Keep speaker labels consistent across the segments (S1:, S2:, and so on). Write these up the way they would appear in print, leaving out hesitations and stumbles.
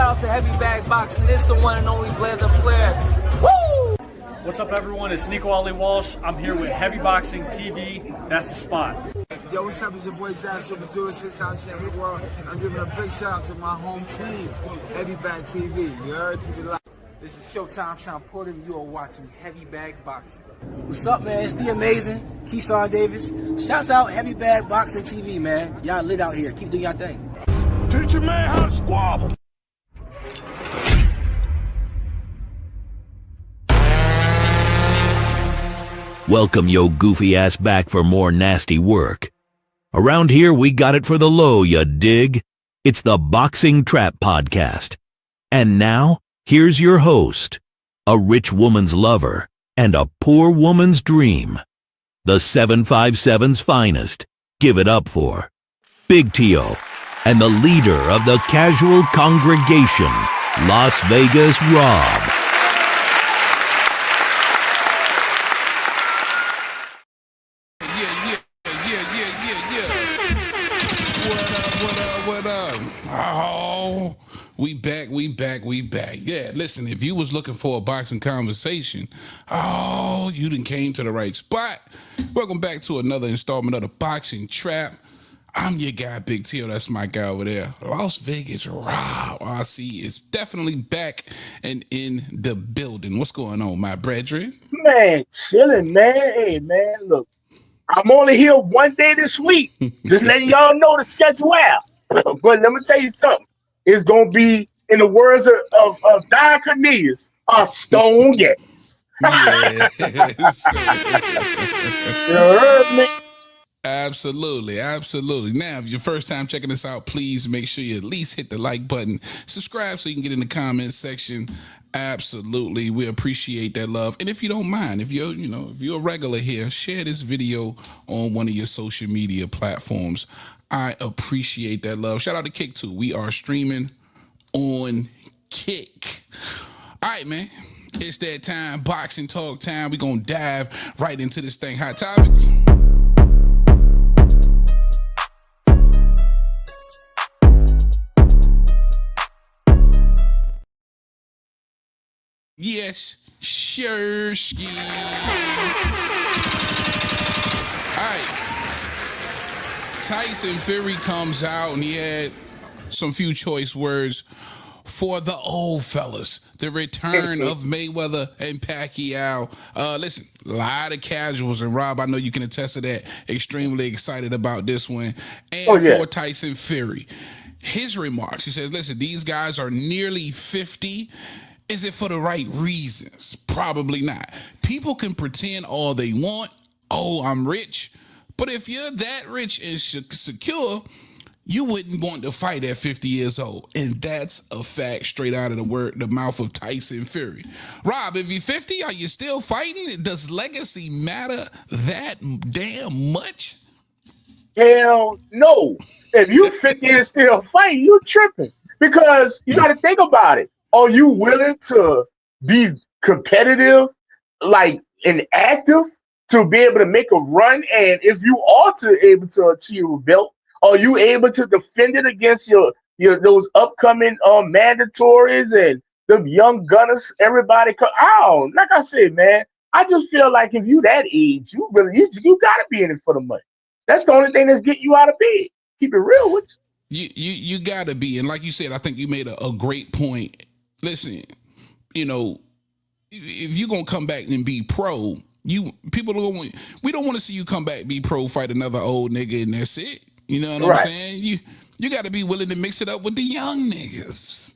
S1: out to Heavy Bag Boxing. It's the one and only Blair the Flair. Woo!
S2: What's up, everyone? It's Nico Ali Walsh. I'm here with Heavy Boxing TV. That's the spot.
S3: Yo, what's up? It's your boy Zach, Super Duo, 6-time champion of the world. I'm giving a big shout out to my home team, Heavy Bag TV. You heard? Keep it live.
S1: This is Showtime Sean Porter, and you are watching Heavy Bag Boxing.
S4: What's up, man? It's the amazing Keyshawn Davis. Shouts out Heavy Bag Boxing TV, man. Y'all lit out here. Keep doing y'all thing.
S5: Teach your man how to squabble.
S6: Welcome yo goofy ass back for more nasty work. Around here we got it for the low, ya dig? It's the Boxing Trap Podcast. And now, here's your host, a rich woman's lover and a poor woman's dream. The 757's finest. Give it up for Big Tio and the leader of the casual congregation, Las Vegas Rob.
S7: What up? Oh, we back. Yeah, listen, if you was looking for a boxing conversation, you done came to the right spot. Welcome back to another installment of the Boxing Trap. I'm your guy, Big Tio. That's my guy over there. Las Vegas Rob, RC, is definitely back and in the building. What's going on, my brethren?
S5: Man, chilling, man. Hey, man, look, I'm only here one day this week. Just letting y'all know the schedule out. But let me tell you something. It's going to be, in the words of Don Cornelius, a stone yes.
S7: Yes.
S5: You heard me?
S7: Absolutely. Now, if you're first time checking us out, please make sure you at least hit the like button. Subscribe so you can get in the comments section. Absolutely. We appreciate that love. And if you don't mind, if you're a regular here, share this video on one of your social media platforms. I appreciate that love. Shout out to Kick too. We are streaming on Kick. All right, man. It's that time. Boxing talk time. We're going to dive right into this thing. Hot topics. Yes, sure, ski. All right. Tyson Fury comes out and he had some few choice words for the old fellas. The return of Mayweather and Pacquiao. Listen, a lot of casuals, and Rob, I know you can attest to that. Extremely excited about this one. And for Tyson Fury, his remarks, he says, listen, these guys are nearly 50. Is it for the right reasons? Probably not. People can pretend all they want. Oh, I'm rich. But if you're that rich and secure, you wouldn't want to fight at 50 years old. And that's a fact straight out of the mouth of Tyson Fury. Rob, if you're 50, are you still fighting? Does legacy matter that damn much?
S5: Hell no. If you 50 and still fighting, you tripping. Because you got to think about it. Are you willing to be competitive, like, and active to be able to make a run? And if you are able to achieve a belt, are you able to defend it against your those upcoming mandatories and the young gunners? Everybody, like I said, man, I just feel like if you that age, you gotta be in it for the money. That's the only thing that's getting you out of bed. Keep it real with you.
S7: You gotta be, and like you said, I think you made a great point. Listen, if you're gonna come back and be pro, we don't want to see you come back, be pro, fight another old nigga, and that's it. You know what I'm saying? You got to be willing to mix it up with the young niggas,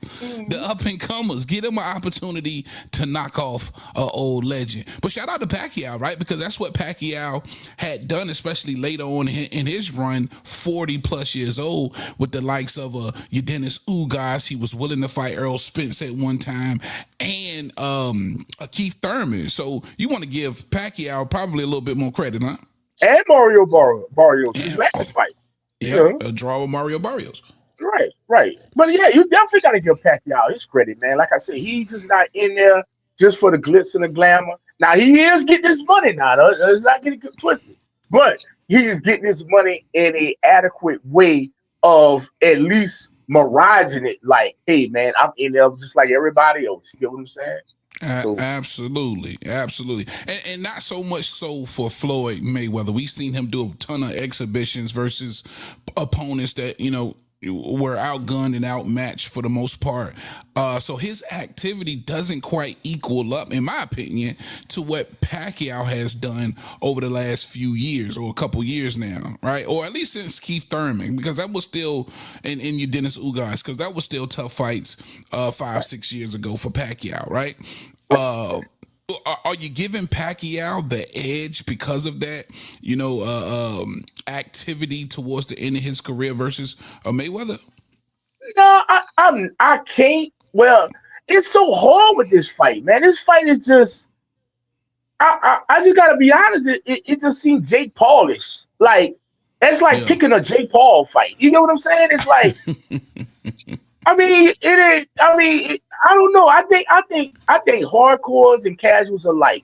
S7: the up and comers. Give them an opportunity to knock off an old legend. But shout out to Pacquiao, right? Because that's what Pacquiao had done, especially later on in his run, 40 plus years old, with the likes of your Dennis Ugas. He was willing to fight Earl Spence at one time, and Keith Thurman. So you want to give Pacquiao probably a little bit more credit, huh?
S5: And Mario Barrios, his last fight.
S7: Yeah, a draw with Mario Barrios.
S5: Right. But yeah, you definitely got to give Pacquiao his credit, man. Like I said, he's just not in there just for the glitz and the glamour. Now, he is getting his money now. Let's not get it twisted. But he is getting his money in an adequate way of at least miraging it like, hey man, I'm in there just like everybody else. You get what I'm saying? So
S7: Absolutely, and not so much so for Floyd Mayweather. We've seen him do a ton of exhibitions versus opponents that were outgunned and outmatched for the most part. So his activity doesn't quite equal up, in my opinion, to what Pacquiao has done over the last few years or a couple years now, right? Or at least since Keith Thurman, because that was still in you Dennis Ugas, because that was still tough fights 5-6 years ago for Pacquiao, right? Are you giving Pacquiao the edge because of that, activity towards the end of his career versus Mayweather?
S5: no, I can't. Well, it's so hard with this fight, man. This fight is just. I just gotta be honest. It just seems Jake Paulish. Like it's like picking a Jake Paul fight. You know what I'm saying? It's like. I mean, it ain't. I mean, I don't know. I think hardcores and casuals alike.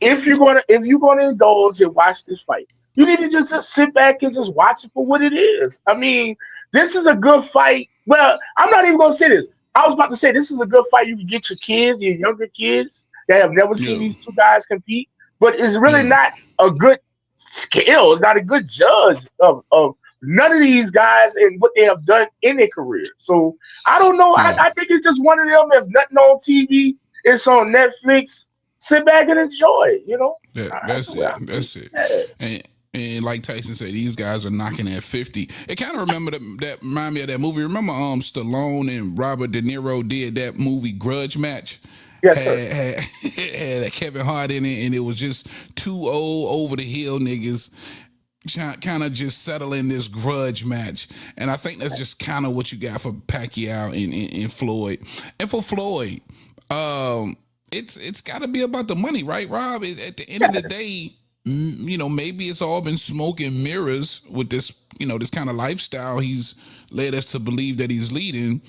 S5: If you're gonna indulge and watch this fight, you need to just sit back and just watch it for what it is. I mean, this is a good fight. Well, I'm not even gonna say this. I was about to say this is a good fight. You can get your kids, your younger kids that have never seen these two guys compete, but it's really not a good scale. It's not a good judge of none of these guys and what they have done in their career. So I don't know. I think it's just one of them. There's nothing on TV. It's on Netflix. Sit back and enjoy it.
S7: That's it. And like Tyson said, these guys are knocking at 50. It kind of that remind me of that movie. Remember Stallone and Robert De Niro did that movie Grudge Match?
S5: Yes, sir.
S7: Had Kevin Hart in it, and it was just two old over the hill niggas kind of just settling this grudge match. And I think that's just kind of what you got for Pacquiao and Floyd. And for Floyd, it's got to be about the money, right, Rob? At the end of the day, maybe it's all been smoke and mirrors with this, this kind of lifestyle he's led us to believe that he's leading.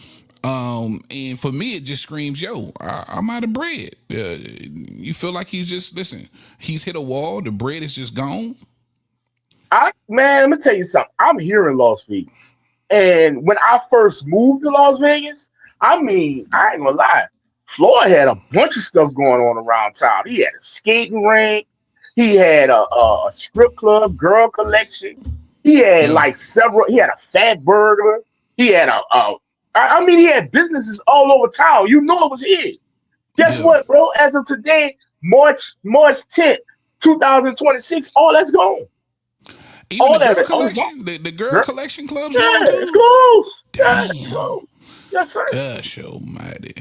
S7: And for me, it just screams, I'm out of bread. You feel like he's hit a wall. The bread is just gone.
S5: Man, let me tell you something. I'm here in Las Vegas. And when I first moved to Las Vegas, I mean, I ain't gonna lie. Floyd had a bunch of stuff going on around town. He had a skating rink. He had a strip club, girl collection. He had he had a fat burger. He had he had businesses all over town. You know it was his. Guess what, bro? As of today, March 10th, 2026, all that's gone.
S7: Even all the girl collection, the girl collection clubs.
S5: Yeah, it's close.
S7: Damn.
S5: Yeah, it's close. Yes, sir.
S7: Gosh almighty.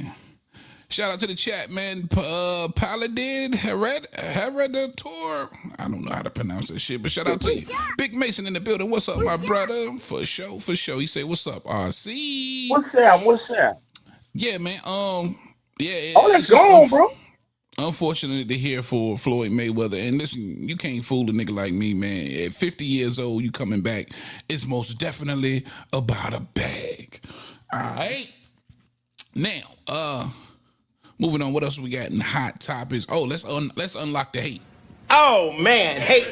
S7: Shout out to the chat, man. Paladin Heredator. I don't know how to pronounce that shit, but shout out to you. Big Mason in the building. What's up, my brother? For sure. He say, what's up, RC?
S5: What's that?
S7: Yeah, man.
S5: That's gone, bro.
S7: Unfortunate to hear for Floyd Mayweather. And listen, you can't fool a nigga like me, man. At 50 years old, you coming back. It's most definitely about a bag. All right. Now, moving on. What else we got in hot topics? Oh, let's unlock the hate.
S8: Oh man, hate.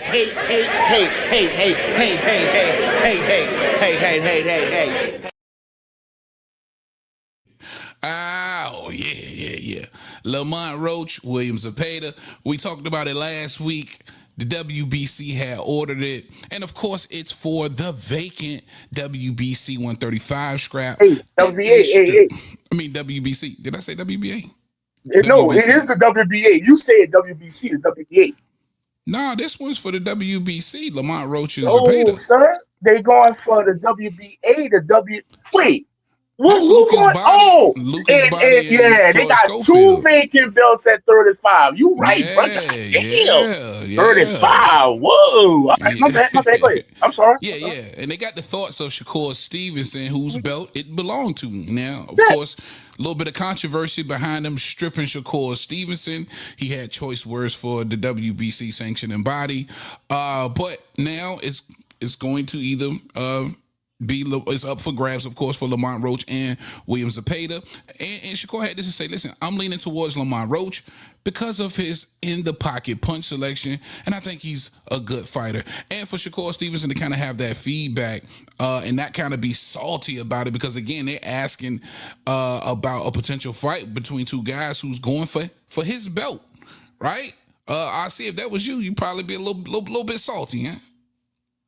S7: Oh, yeah. Lamont Roach, William Zepeda. We talked about it last week. The WBC had ordered it. And, of course, it's for the vacant WBC 135 scrap.
S5: Hey, WBA.
S7: I mean, WBC. Did I say WBA?
S5: No, it is the WBA. You said WBC is WBA.
S7: No, this one's for the WBC. Lamont Roach and
S5: Zepeda.
S7: Zepeda.
S5: Oh, sir. They going for the WBA, Wait.
S7: Lucas Body.
S5: They got two vacant belts at 35. You right, brother. Damn. 35. Whoa. My bad. Go ahead. I'm sorry.
S7: Yeah. And they got the thoughts of Shakur Stevenson, whose belt it belonged to. Now, of course, a little bit of controversy behind him stripping Shakur Stevenson. He had choice words for the WBC sanctioning body. But now it's going to either it's up for grabs, of course, for Lamont Roach and William Zepeda. And Shakur had this to say, listen, I'm leaning towards Lamont Roach because of his in-the-pocket punch selection, and I think he's a good fighter. And for Shakur Stevenson to kind of have that feedback and not kind of be salty about it, because, again, they're asking about a potential fight between two guys who's going for his belt, right? I see if that was you'd probably be a little bit salty, huh?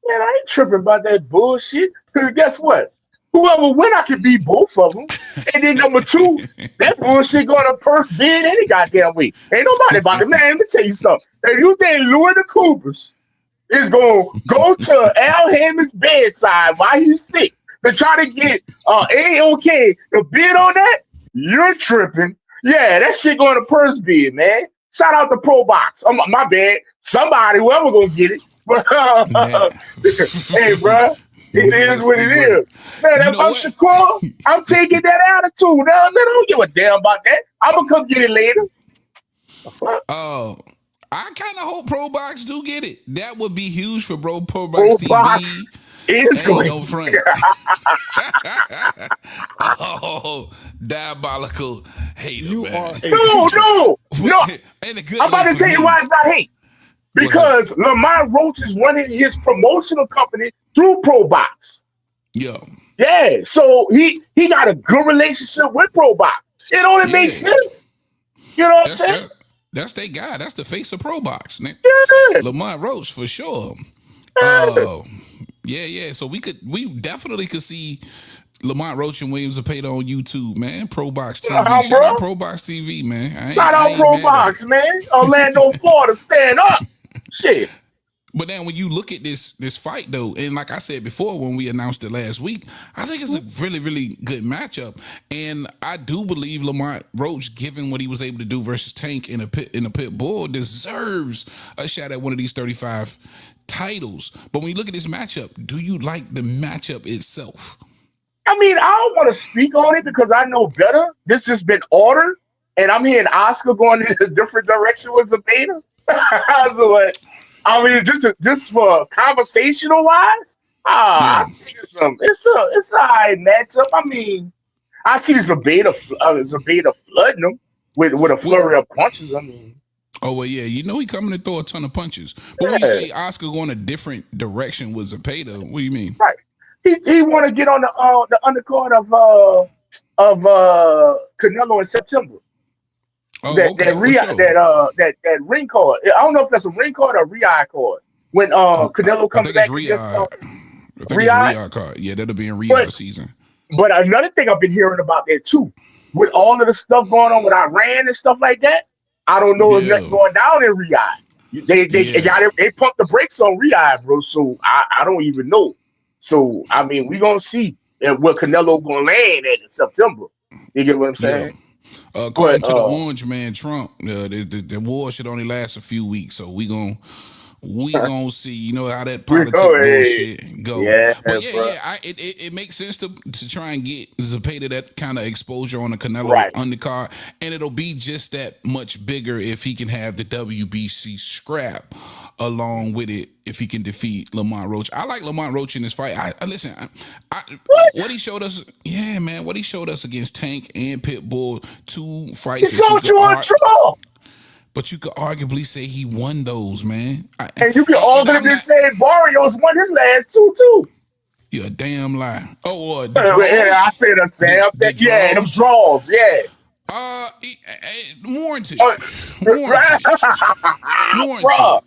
S5: Man, I ain't tripping about that bullshit. Because guess what? Whoever win, I can beat both of them. And then number two, that bullshit going to purse bid any goddamn week. Ain't nobody about it. Man, let me tell you something. If you think Louis the Coopers is going to go to Al Hammond's bedside while he's sick to try to get A-OK to bid on that, you're tripping. Yeah, that shit going to purse bid, man. Shout out to Pro Box. Oh, my bad. Somebody, whoever going to get it. Hey, bro, it is what it is. Man, if I'm Shakur, I'm taking that attitude. Man, I don't give a damn about that. I'm going to come get it later.
S7: Oh, I kind of hope Pro Box do get it. That would be huge for Pro Box TV.
S5: Is going
S7: no front. Oh, diabolical hate.
S3: You
S7: man.
S3: are
S5: No. I'm about to tell you why it's not hate. Because Lamont Roach is running his promotional company through Pro Box. Yeah, so he got a good relationship with Pro Box. It only makes sense. You know what I'm saying?
S7: That's their guy. That's the face of Pro Box.
S5: Yeah.
S7: Lamont Roach for sure. Yeah. So we definitely could see Lamont Roach and William Zepeda on YouTube, man. Pro Box TV. Shout out Pro Box TV, man.
S5: Shout out Pro Box, man. Orlando, Florida, stand up. Shit.
S7: But then when you look at this fight, though, and like I said before when we announced it last week, I think it's a really, really good matchup. And I do believe Lamont Roach, given what he was able to do versus Tank in a pit bull, deserves a shot at one of these 35 titles. But when you look at this matchup, do you like the matchup itself?
S5: I mean, I don't want to speak on it because I know better. This has been ordered, and I'm hearing Oscar going in a different direction with Zepeda. So, I mean, just for conversational wise, I think it's a high matchup. I mean, I see Zepeda flooding them with a flurry of punches. I mean.
S7: Oh, well, yeah, you know he coming to throw a ton of punches. But when you say Oscar going a different direction with Zepeda, what do you mean?
S5: Right. He want to get on the undercard of Canelo in September.
S7: Oh,
S5: that ring card. I don't know if that's a ring card or a Riyadh card. When Canelo comes back against
S7: I think it's Riyadh card. Yeah, that'll be in Riyadh season.
S5: But another thing I've been hearing about that too, with all of the stuff going on with Iran and stuff like that, I don't know if nothing going down in Riyadh. They pumped the brakes on Riyadh, bro. So I don't even know. So I mean, we gonna see where Canelo gonna land at in September. You get what I'm saying?
S7: According to the Orange Man Trump, the war should only last a few weeks. So we gonna see. You know how that politics bullshit go.
S5: Yeah,
S7: but it makes sense to try and get Zepeda that kind of exposure on the Canelo undercard, and it'll be just that much bigger if he can have the WBC scrap along with it. If he can defeat Lamont Roach, I like Lamont Roach in this fight. Listen, what he showed us, man, what he showed us against Tank and Pitbull, two fights.
S5: He showed you on draw.
S7: But you could arguably say he won those, man.
S5: And you can arguably say Barrios won his last two, too.
S7: You're a damn lie. Oh,
S5: the draws? Yeah, I said the same thing. Yeah, them draws, yeah.
S7: Warranted.
S5: Warranted. Bruh,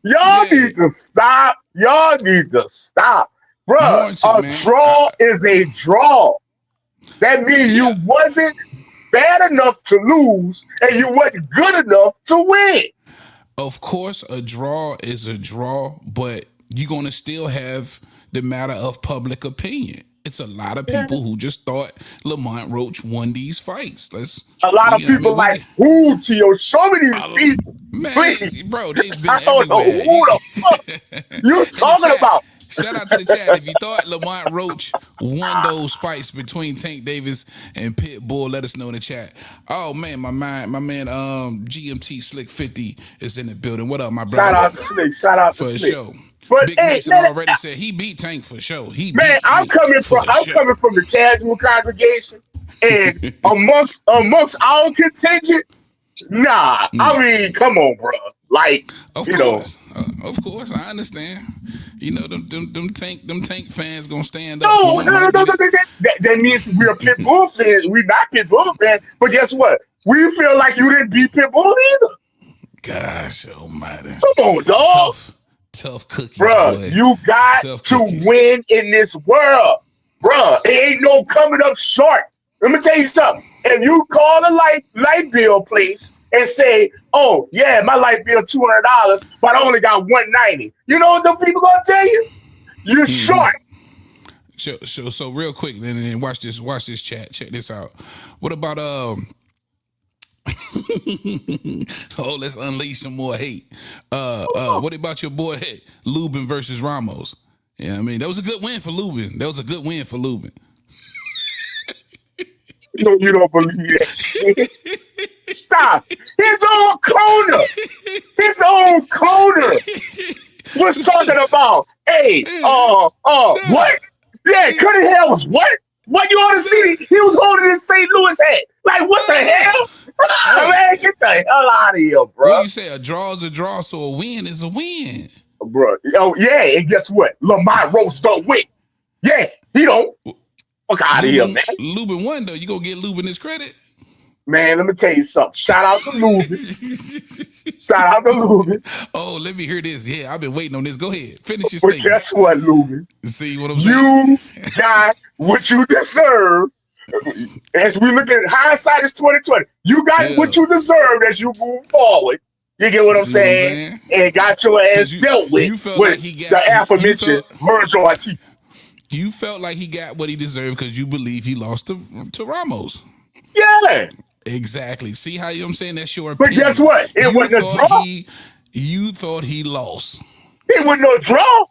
S5: y'all need to stop. Bruh, a draw is a draw. That means you wasn't bad enough to lose, and you wasn't good enough to win.
S7: Of course, a draw is a draw, but you're going to still have the matter of public opinion. It's a lot of people who just thought Lamont Roach won these fights.
S5: A lot of people like, who, Tio? Show me these people.
S7: Man,
S5: please.
S7: Bro, they've been
S5: I don't know
S7: everywhere.
S5: who the fuck you talking about.
S7: Shout out to the chat. If you thought Lamont Roach won those fights between Tank Davis and Pitbull, let us know in the chat. Oh man, my man, GMT Slick 50 is in the building. What up, my brother?
S5: Shout out to Slick.
S7: For the show.
S5: But
S7: Big
S5: hey,
S7: Mason
S5: man,
S7: already said he beat Tank for sure. He
S5: man,
S7: beat Tank
S5: I'm coming from the casual congregation, and amongst our contingent, nah. I mean, come on, bro. Like,
S7: Of
S5: you know,
S7: course, I understand. You know, them tank fans gonna stand up
S5: no,
S7: for him.
S5: that means we're pit bull fans. We're not pit bull fans. But guess what? We feel like you didn't beat pit bull either.
S7: Gosh almighty.
S5: Come on, dog.
S7: Tough cookies,
S5: Bruh,
S7: boy.
S5: you got
S7: Tough
S5: to
S7: cookies.
S5: win in this world. Bruh, it ain't no coming up short. Let me tell you something. If you call a light bill place and say, oh, yeah, my light bill $200, but I only got $190. You know what the people gonna tell you? You're short.
S7: So real quick, then watch this chat. Check this out. What about oh, let's unleash some more hate. What about your boy Lubin versus Ramos? Yeah, I mean, that was a good win for Lubin.
S5: No, you don't believe that shit. Stop. His own corner was talking about, hey, what? Yeah, Cunningham was what? What you ought to see? He was holding his St. Louis hat. Like, what the hell? Man, get the hell out of here, bro.
S7: What you say? A draw is a draw, so a win is a win.
S5: Bro, oh, yeah, and guess what? Lamont Rose don't win. Yeah, he don't. Fuck out of here, man.
S7: Lubin won, though. You gonna get Lubin his credit?
S5: Man, let me tell you something. Shout out to Lubin. Shout out to Lubin.
S7: Oh, let me hear this. Yeah, I've been waiting on this. Go ahead. Finish your
S5: But
S7: statement.
S5: guess what, Lubin?
S7: See what I'm saying?
S5: You got what you deserve. As we look at hindsight, is 2020. You got what you deserved as you move forward. You get what I'm saying? And got your ass dealt with the aforementioned Virgil Ortiz.
S7: You felt like he got what he deserved because you believe he lost to Ramos.
S5: Yeah.
S7: Exactly. See how I'm saying that's your opinion.
S5: But guess what? It wasn't a draw.
S7: You thought he lost.
S5: It wasn't no draw.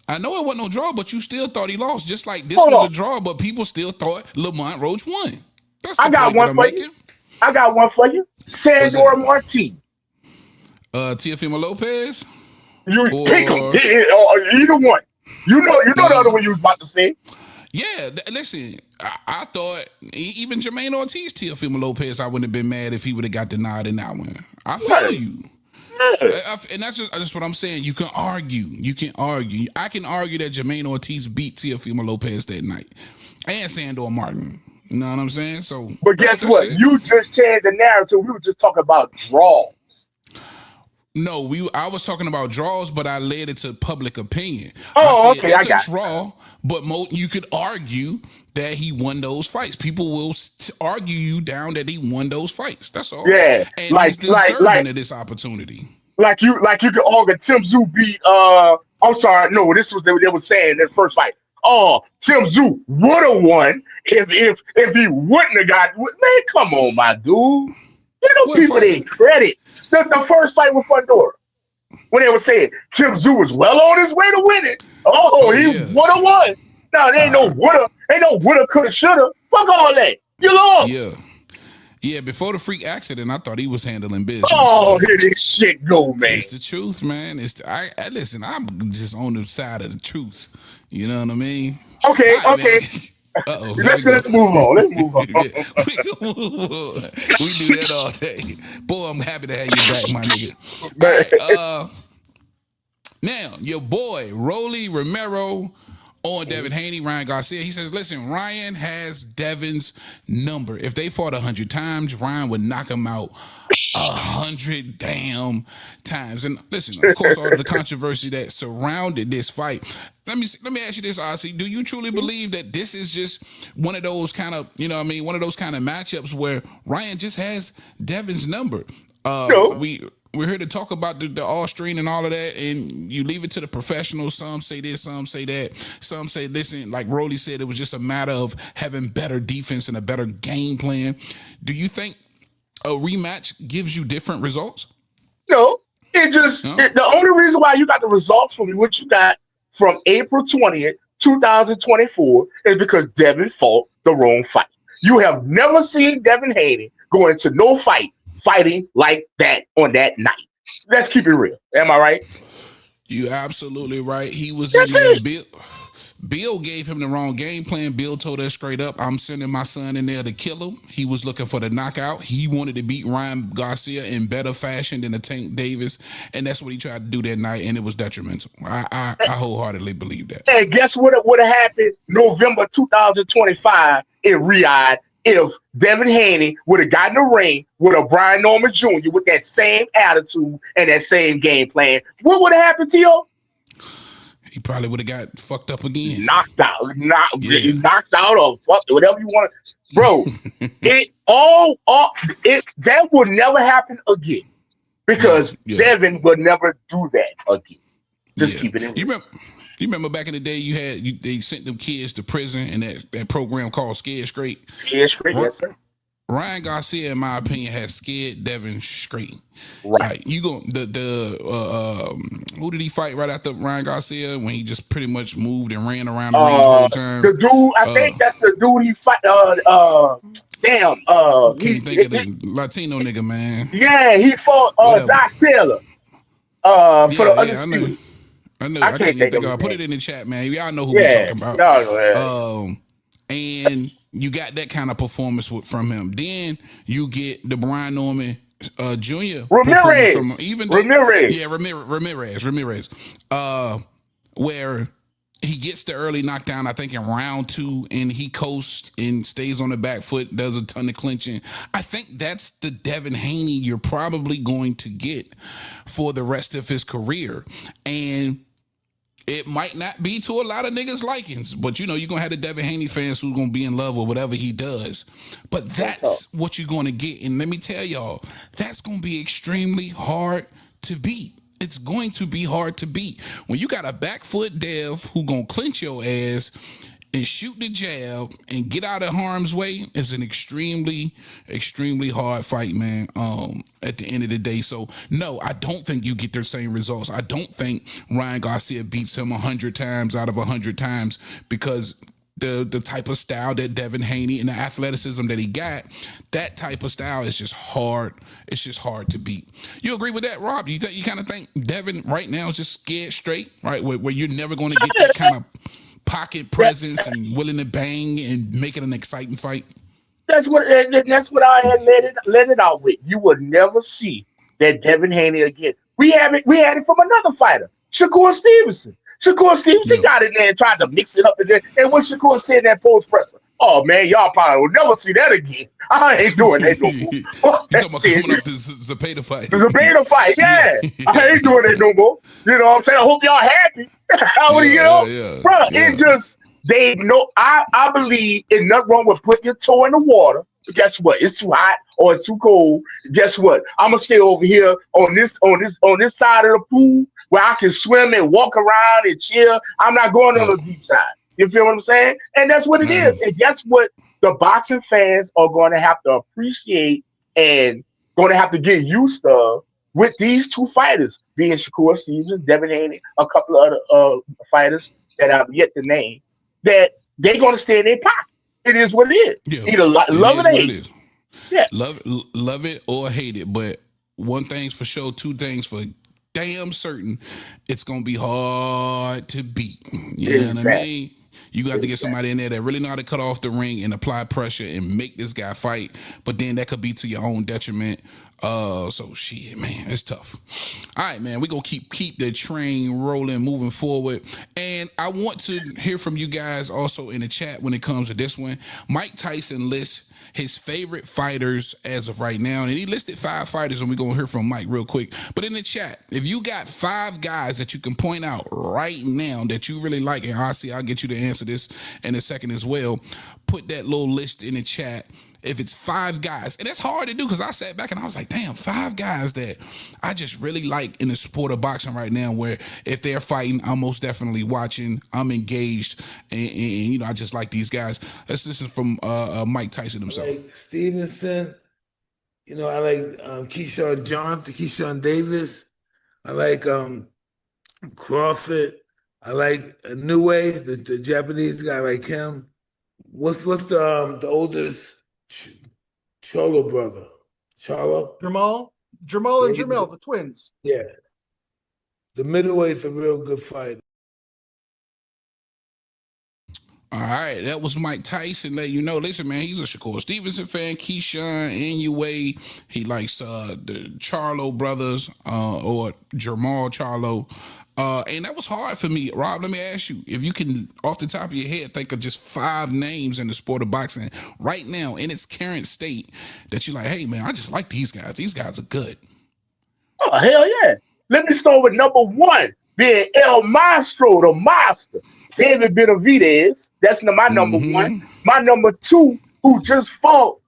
S7: I know it wasn't no draw, but you still thought he lost. Just like this was a draw, but people still thought Lamont Roach won. That's the
S5: I got one for you. I got one for you. Sandor Martin.
S7: Teofimo Lopez.
S5: You pick him. Either one. You know the other one you was about to say.
S7: Yeah, listen, I thought even Jermaine Ortiz, Teofimo Lopez, I wouldn't have been mad if he would have got denied in that one. I feel you. And that's just what I'm saying. You can argue. I can argue that Jermaine Ortiz beat Teofimo Lopez that night. And Sandor Martin. You know what I'm saying? So,
S5: but guess what? You just changed the narrative. We were just talking about draws.
S7: No, I was talking about draws, but I led it to public opinion.
S5: Okay, I got
S7: a draw, but you could argue that he won those fights. People will argue you down that he won those fights. That's all.
S5: Yeah,
S7: and he's deserving of this opportunity.
S5: Like you could argue Tim Tszyu beat. I'm sorry, no, this was they were saying in the first fight. Oh, Tim Tszyu would have won if he wouldn't have got. Man, come on, my dude. People didn't credit. The first fight with Fundora, when they were saying Tim Tszyu was well on his way to winning. He would have won. No, there ain't no woulda, coulda, shoulda. Fuck all that. You lost.
S7: Yeah. Before the freak accident, I thought he was handling business.
S5: Here this shit go, man.
S7: It's the truth, man. Listen. I'm just on the side of the truth. You know what I mean?
S5: Okay. Let's move on.
S7: We do that all day. Boy, I'm happy to have you back, my nigga. Right, now, your boy, Rolly Romero on Devin Haney, Ryan Garcia. He says, listen, Ryan has Devin's number. If they fought 100 times, Ryan would knock him out 100 damn times. And listen, of course, all of the controversy that surrounded this fight. Let me ask you this, RC. Do you truly believe that this is just one of those kind of, one of those kind of matchups where Ryan just has Devin's number?
S5: No.
S7: We're here to talk about the Austrian and all of that, and you leave it to the professionals. Some say this, some say that. Some say, listen, like Rolly said, it was just a matter of having better defense and a better game plan. Do you think a rematch gives you different results?
S5: No. The only reason why you got the results from what you got from April 20th, 2024 is because Devin fought the wrong fight. You have never seen Devin Haney go into no fighting like that on that night. Let's keep it real. Am I right?
S7: You absolutely right. He was
S5: That's
S7: in there.
S5: it.
S7: Bill gave him the wrong game plan. Bill told us straight up, I'm sending my son in there to kill him. He was looking for the knockout. He wanted to beat Ryan Garcia in better fashion than the Tank Davis. And that's what he tried to do that night, and it was detrimental. I wholeheartedly believe that.
S5: And guess what would have happened November 2025 in Riyadh if Devin Haney would have gotten a ring with a Brian Norman Jr. with that same attitude and that same game plan? What would have happened to you?
S7: He probably would have got fucked up again.
S5: Knocked out, knocked out, or fucked, whatever you want. Bro, that will never happen again because Devin would never do that again. Just keep it in.
S7: You remember back in the day they sent them kids to prison and that program called Scared Straight?
S5: Scared Straight, yes, sir.
S7: Ryan Garcia, in my opinion, has scared Devin straight.
S5: Right.
S7: You go who did he fight right after Ryan Garcia when he just pretty much moved and ran around the ring the whole time?
S5: The dude, I think that's the dude he fight. Can't you
S7: think of the Latino nigga, man?
S5: Yeah, he fought Josh Taylor. For the Undisputed.
S7: I know. I can't think of it. Put it in the chat, man. Y'all know who we're talking about. And you got that kind of performance from him. Then you get the Brian Norman Jr.
S5: Ramirez.
S7: Ramirez. Where he gets the early knockdown, I think in round 2, and he coasts and stays on the back foot, does a ton of clinching. I think that's the Devin Haney you're probably going to get for the rest of his career. And it might not be to a lot of niggas' likings, but you're going to have the Devin Haney fans who's going to be in love with whatever he does. But that's what you're going to get. And let me tell y'all, that's going to be extremely hard to beat. It's going to be hard to beat. When you got a back foot Dev who going to clinch your ass and shoot the jab and get out of harm's way, is an extremely, extremely hard fight, man, at the end of the day. So, no, I don't think you get their same results. I don't think Ryan Garcia beats him 100 times out of 100 times because the type of style that Devin Haney and the athleticism that he got, that type of style is just hard. It's just hard to beat. You agree with that, Rob? You kind of think Devin right now is just scared straight, right? Where you're never going to get that kind of pocket presence and willing to bang and make it an exciting fight?
S5: That's what I had let it out with. You would never see that Devin Haney again. We had it from another fighter, Shakur Stevenson. Shakur Stevenson got in there and tried to mix it up in there. And what Shakur said in that post presser, oh man, y'all probably will never see that again. I ain't doing that no more.
S7: You talking about coming up to Zapata fight?
S5: The Zapata fight, yeah. I ain't doing that no more. You know what I'm saying? I hope y'all happy. Bro, it just, they know. I believe in nothing wrong with putting your toe in the water. But guess what? It's too hot or it's too cold. Guess what? I'm gonna stay over here on this side of the pool where I can swim and walk around and chill. I'm not going on the deep side. You feel what I'm saying? And that's what it is. And guess what? The boxing fans are going to have to appreciate and going to have to get used to with these two fighters, being Shakur Stevenson, Devin Haney, a couple of other fighters that I've yet to name, that they're going to stay in their pocket. It is what it is.
S7: Yeah.
S5: Either love it or hate it. Yeah.
S7: Love it or hate it. But one thing's for sure, two things for damn certain, it's going to be hard to beat. You know what I mean? You got to get somebody in there that really know how to cut off the ring and apply pressure and make this guy fight. But then that could be to your own detriment. So shit, man, it's tough. All right, man, we're going to keep the train rolling, moving forward. And I want to hear from you guys also in the chat when it comes to this one. Mike Tyson lists his favorite fighters as of right now. And he listed 5 fighters, and we're going to hear from Mike real quick. But in the chat, if you got 5 guys that you can point out right now that you really like, and I'll get you to answer this in a second as well, put that little list in the chat. If it's 5 guys, and it's hard to do because I sat back and I was like, damn, 5 guys that I just really like in the sport of boxing right now, where if they're fighting, I'm most definitely watching, I'm engaged, and you know, I just like these guys. Let's listen from Mike Tyson himself.
S9: I like Stevenson, you know, I like Keyshawn Davis. I like Crawford. I like Inoue, the Japanese guy, I like him. What's the oldest Cholo brother? Cholo?
S10: Jamal and Jamel, the twins.
S9: Yeah. The middleweight's a real good fight.
S7: All right, that was Mike Tyson. Let you know. Listen, man, he's a Shakur Stevenson fan. Keyshawn Inoue. He likes the Charlo brothers or Jamal Charlo. And that was hard for me. Rob, let me ask you, if you can, off the top of your head, think of just 5 names in the sport of boxing right now in its current state that you're like, hey, man, I just like these guys. These guys are good.
S5: Oh, hell yeah. Let me start with number 1, being El Maestro, the Master. David Benavidez. That's my number 1. My number 2, who just fought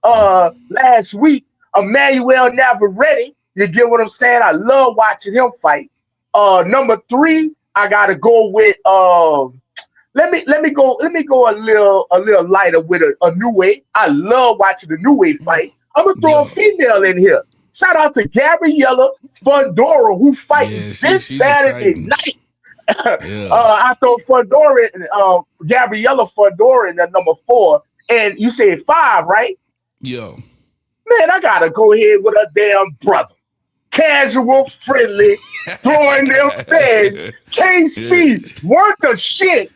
S5: last week, Emmanuel Navarrete. You get what I'm saying? I love watching him fight. Number 3, I gotta go with let me go a little lighter with a new way. I love watching the new way fight. I'm gonna throw a female in here. Shout out to Gabriella Fundora, who fights this Saturday night. I throw Fundora, Gabriella Fundora in the number 4, and you said 5, right?
S7: Yo,
S5: man, I gotta go ahead with a damn brother. Casual, friendly, throwing them feds. KC, worth the shit.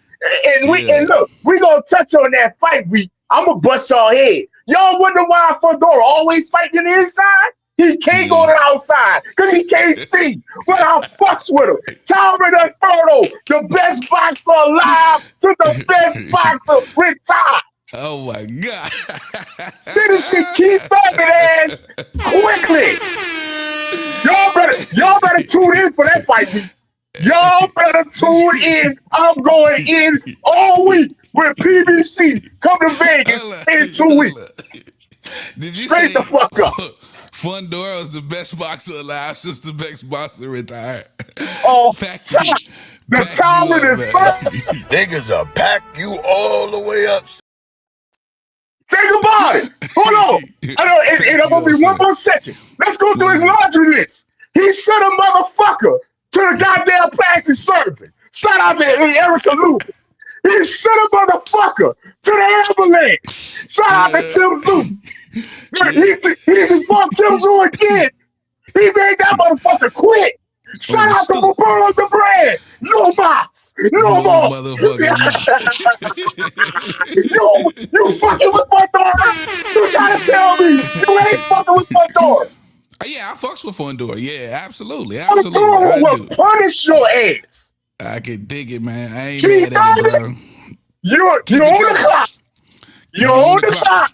S5: And look, we gonna touch on that fight week. I'm gonna bust y'all head. Y'all wonder why Fedora always fighting the inside? He can't go to the outside because he can't see. But I fucks with him. Tyrant Inferno, the best boxer alive to the best boxer retired.
S7: Oh my God.
S5: Finishing Keith Urban ass quickly. Y'all better tune in for that fight week. Y'all better tune in. I'm going in all week with PBC. Come to Vegas in 2 weeks.
S7: Did you
S5: Straight the fuck up.
S7: Fundora is the best boxer alive since the best boxer retired.
S5: Oh, the Tyrant Inferno.
S10: Niggas will pack you all the way up.
S5: Think about it. Hold on. And I'm going to be one more second. Let's go through his laundry list. He sent a motherfucker to the goddamn plastic surgeon. Shout out to Erica Lubin. He sent a motherfucker to the ambulance. Shout out to Tim Zoo. He fought Tim Zoo again. He made that motherfucker quit. Shout out to Roberto the Brand. No mas. No more. You fucking with Fundora? You trying to tell me you ain't fucking with Fundora?
S7: Yeah, I fucks with Fundora. Yeah, absolutely.
S5: Fundora will punish your ass.
S7: I can dig it, man. I ain't mad at it, bro.
S5: You're on the clock. You're on the clock.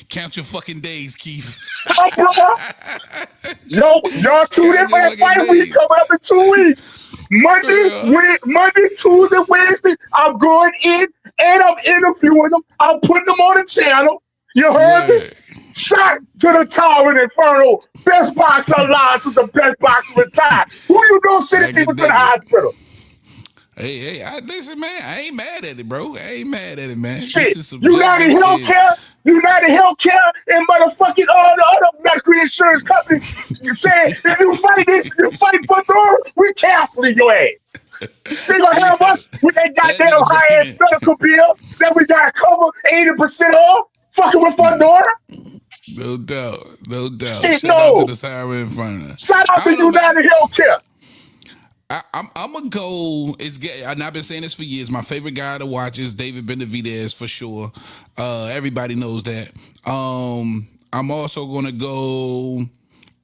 S7: Count your fucking days, Keith.
S5: Y'all tune in for that fight week coming up in 2 weeks. Monday, Tuesday, Wednesday, I'm going in and I'm interviewing them. I'm putting them on the channel. You heard me? Shot to the Tyrant Inferno. Best boxer alive since the best boxer retired. Who you know sending people to the hospital?
S7: Hey, listen, man. I ain't mad at it, bro. I ain't mad at it, man.
S5: Shit, United Healthcare, and motherfucking the other medical insurance companies saying if you fight this, you fight Fundora, we canceling your ass. They gonna have us with that goddamn high ass medical bill that we gotta cover 80% off. Fucking with Fundora.
S7: No doubt.
S5: Shit,
S7: Shout out to the Tyrant Inferno.
S5: Shout out to United Healthcare.
S7: I'm gonna go. And I've been saying this for years. My favorite guy to watch is David Benavidez for sure. Everybody knows that. I'm also gonna go,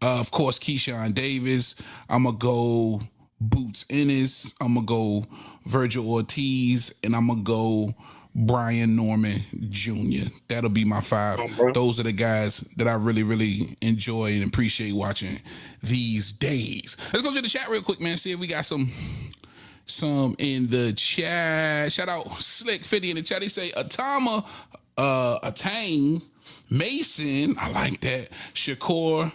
S7: of course, Keyshawn Davis. I'm gonna go Boots Ennis. I'm gonna go Virgil Ortiz, and I'm gonna go Brian Norman Jr. That'll be my 5. Those are the guys that I really, really enjoy and appreciate watching these days. Let's go to the chat real quick, man. See if we got some in the chat. Shout out Slick 50 in the chat. He say Atama, Atang, Mason. I like that. Shakur,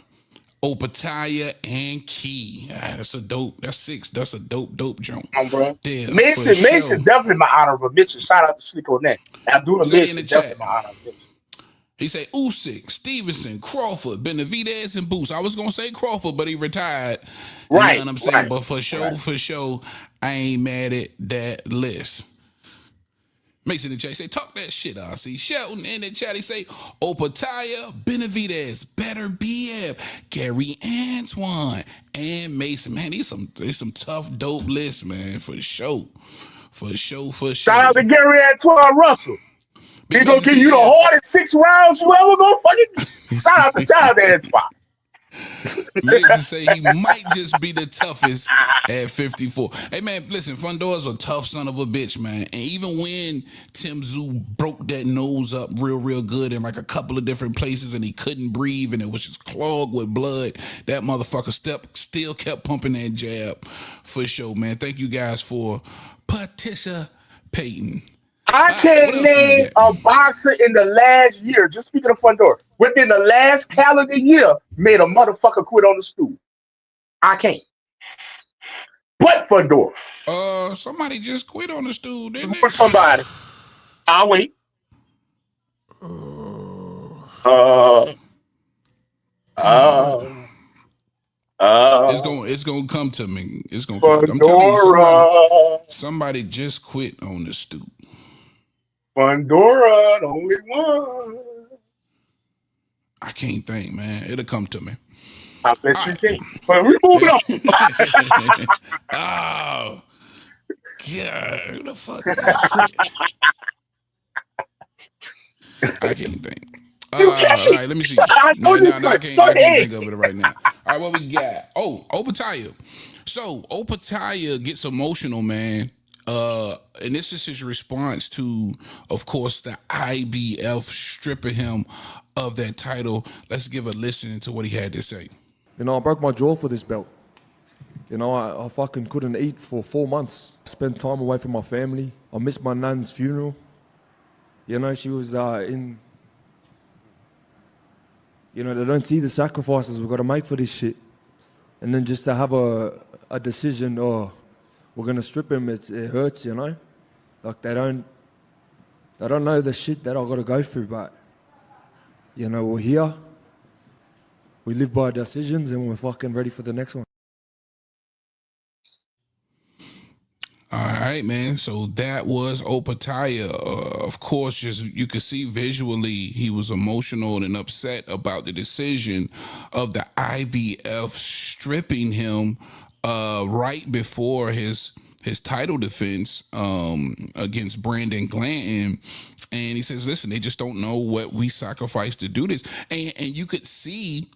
S7: Opataya, and Key. That's 6. That's a dope joint.
S5: Damn, Mason definitely my honorable mention. Shout out to Slick on that. Abdullah Mason definitely my honorable mention.
S7: He say Usyk, Stevenson, Crawford, Benavidez, and Boots. I was gonna say Crawford, but he retired. You know what I'm saying? But for sure, I ain't mad at that list. Mason in the chat say, talk that shit, RC. Shelton in the chat, he say, Opataya, Benavidez, Better BF, Gary Antoine, and Mason. Man, there's some tough, dope lists, man, for the show. For sure.
S5: Shout out to Gary Antoine Russell. He's gonna give you the hardest 6 rounds you ever gonna fucking. Shout out to Antoine.
S7: Mason say he might just be the toughest at 54. Hey man, listen, Fundor's a tough son of a bitch, man. And even when Tim Tszyu broke that nose up real good in like a couple of different places and he couldn't breathe and it was just clogged with blood, that motherfucker still kept pumping that jab for sure, man. Thank you guys for participating.
S5: I can't name a boxer in the last year, just speaking of Fundora, within the last calendar year, made a motherfucker quit on the stool. I can't. But Fundora.
S7: Somebody just quit on the stool, didn't they?
S5: For somebody. I'll wait.
S7: It's gonna come to me. It's gonna come. I'm telling you, somebody just quit on the stool.
S5: Fundora, the only one.
S7: I can't think, man. It'll come to me.
S5: I bet you can't. But we moving on.
S7: Oh, God. Who the fuck? I can't think. All right, let me see. No, I can't think of it right now. All right, what we got? Oh, Opataya. So Opataya gets emotional, man. And this is his response to, of course, the IBF stripping him of that title. Let's give a listen to what he had to say.
S11: You know, I broke my jaw for this belt. You know, I fucking couldn't eat for 4 months. Spent time away from my family. I missed my nan's funeral. You know, she was in... You know, they don't see the sacrifices we've got to make for this shit. And then just to have a decision, we're going to strip him, it hurts, you know? Like, they don't know the shit that I've got to go through, but, you know, we're here. We live by decisions, and we're fucking ready for the next one.
S7: All right, man. So that was Opataya. Of course, just you could see visually he was emotional and upset about the decision of the IBF stripping him right before his title defense against Brandon Glanton. And he says, listen, they just don't know what we sacrificed to do this. And you could see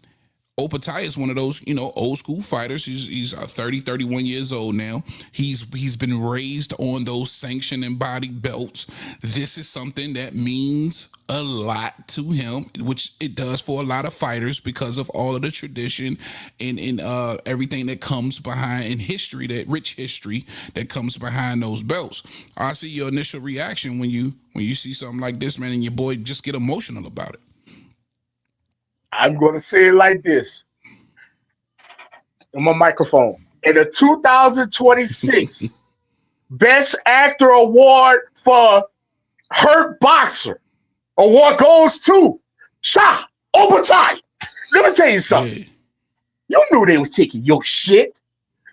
S7: Opataya is one of those, you know, old school fighters. He's 30, 31 years old now. He's been raised on those sanctioned and body belts. This is something that means a lot to him, which it does for a lot of fighters because of all of the tradition and everything that comes behind in history, that rich history that comes behind those belts. I see your initial reaction when you see something like this, man, and your boy just get emotional about it.
S5: I'm going to say it like this on my microphone. In the 2026 Best Actor Award for Hurt Boxer, award goes to Sha Opataya. Let me tell you something. Yeah. You knew they was taking your shit.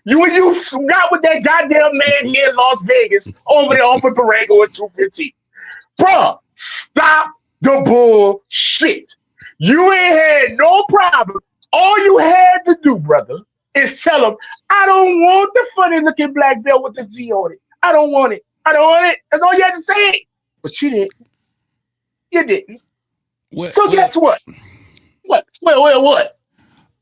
S5: You got with that goddamn man here in Las Vegas over there off of Borrego at 215. Bruh, stop the bullshit. You ain't had no problem. All you had to do, brother, is tell him, I don't want the funny looking black belt with the Z on it. I don't want it. I don't want it. That's all you had to say. But you didn't. You didn't. Guess what? What?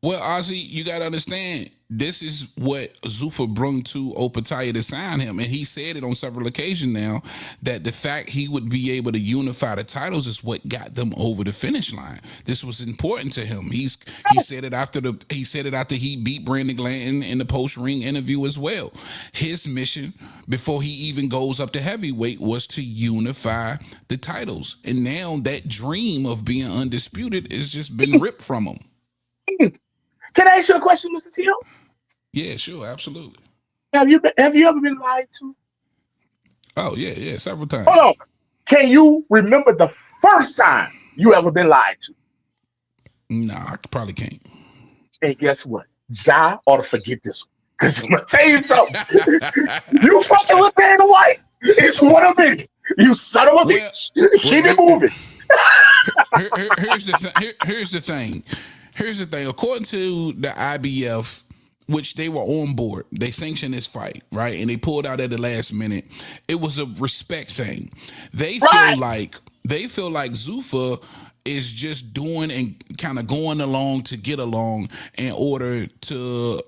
S7: Well, Ozzy, you got to understand, this is what Zuffa brung to Opataya to sign him. And he said it on several occasions now that the fact he would be able to unify the titles is what got them over the finish line. This was important to him. He said it after he beat Brandon Glanton in the post-ring interview as well. His mission before he even goes up to heavyweight was to unify the titles. And now that dream of being undisputed has just been ripped from him.
S5: Can I ask you a question, Mr. T.O.?
S7: Yeah, sure, absolutely.
S5: Have you ever been lied to?
S7: Oh, yeah, several times.
S5: Hold on. Can you remember the first time you ever been lied to?
S7: Nah, I probably can't.
S5: And guess what? Ja ought to forget this one. Because I'm going to tell you something. You fucking with Dana White, it's one of many. You son of a bitch. Keep it moving.
S7: Here's the thing. According to the IBF, which they were on board, they sanctioned this fight, right? And they pulled out at the last minute. It was a respect thing. They feel like Zuffa is just doing and kind of going along to get along in order to,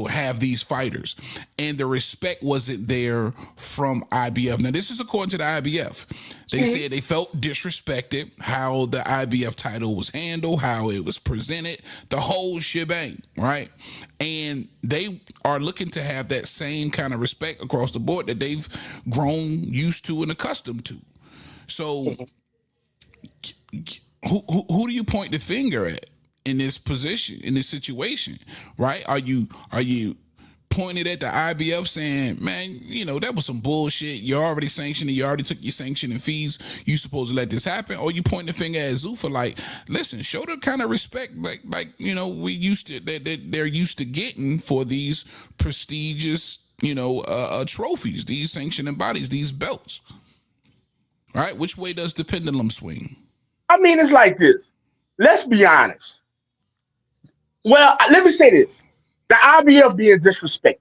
S7: have these fighters. And the respect wasn't there from IBF. Now, this is according to the IBF. They said they felt disrespected, how the IBF title was handled, how it was presented, the whole shebang, right? And they are looking to have that same kind of respect across the board that they've grown used to and accustomed to. So who do you point the finger at in this position, in this situation, right? Are you pointed at the IBF saying, man, that was some bullshit. You already sanctioned it. You already took your sanctioning fees. You supposed to let this happen? Or you pointing the finger at Zuffa like, listen, show the kind of respect like we used to, that they're used to getting for these prestigious, trophies, these sanctioning bodies, these belts. Right? Which way does the pendulum swing?
S5: I mean, it's like this. Let's be honest. Well, let me say this. The IBF being disrespected.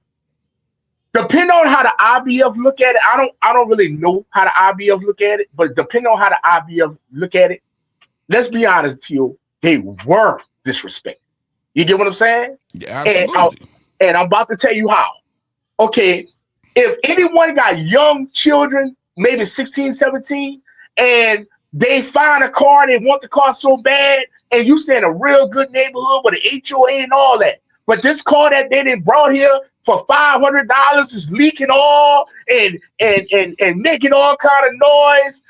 S5: Depending on how the IBF look at it, I don't really know how the IBF look at it, but depending on how the IBF look at it, let's be honest, Tio, they were disrespected. You get what I'm saying?
S7: Yeah, absolutely.
S5: And I'm about to tell you how. Okay, if anyone got young children, maybe 16, 17, and they find a car, they want the car so bad, and you stay in a real good neighborhood with an HOA and all that. But this car that they done brought here for $500 is leaking all and making all kind of noise.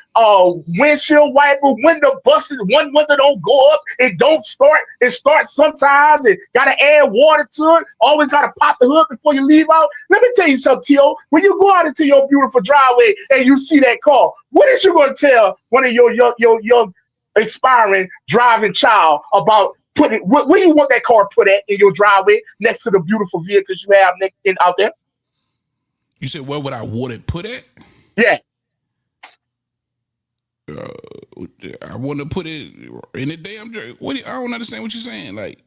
S5: Windshield wiper, window busted. One window don't go up. It don't start. It starts sometimes. And gotta add water to it. Always gotta pop the hood before you leave out. Let me tell you something, T.O. When you go out into your beautiful driveway and you see that car, what is you gonna tell one of your young expiring driving child about where you want that car put at in your driveway next to the beautiful vehicles you have out there?
S7: You said, where would I want it put at?
S5: Yeah.
S7: I want to put it in the damn. I don't understand what you're saying. Like,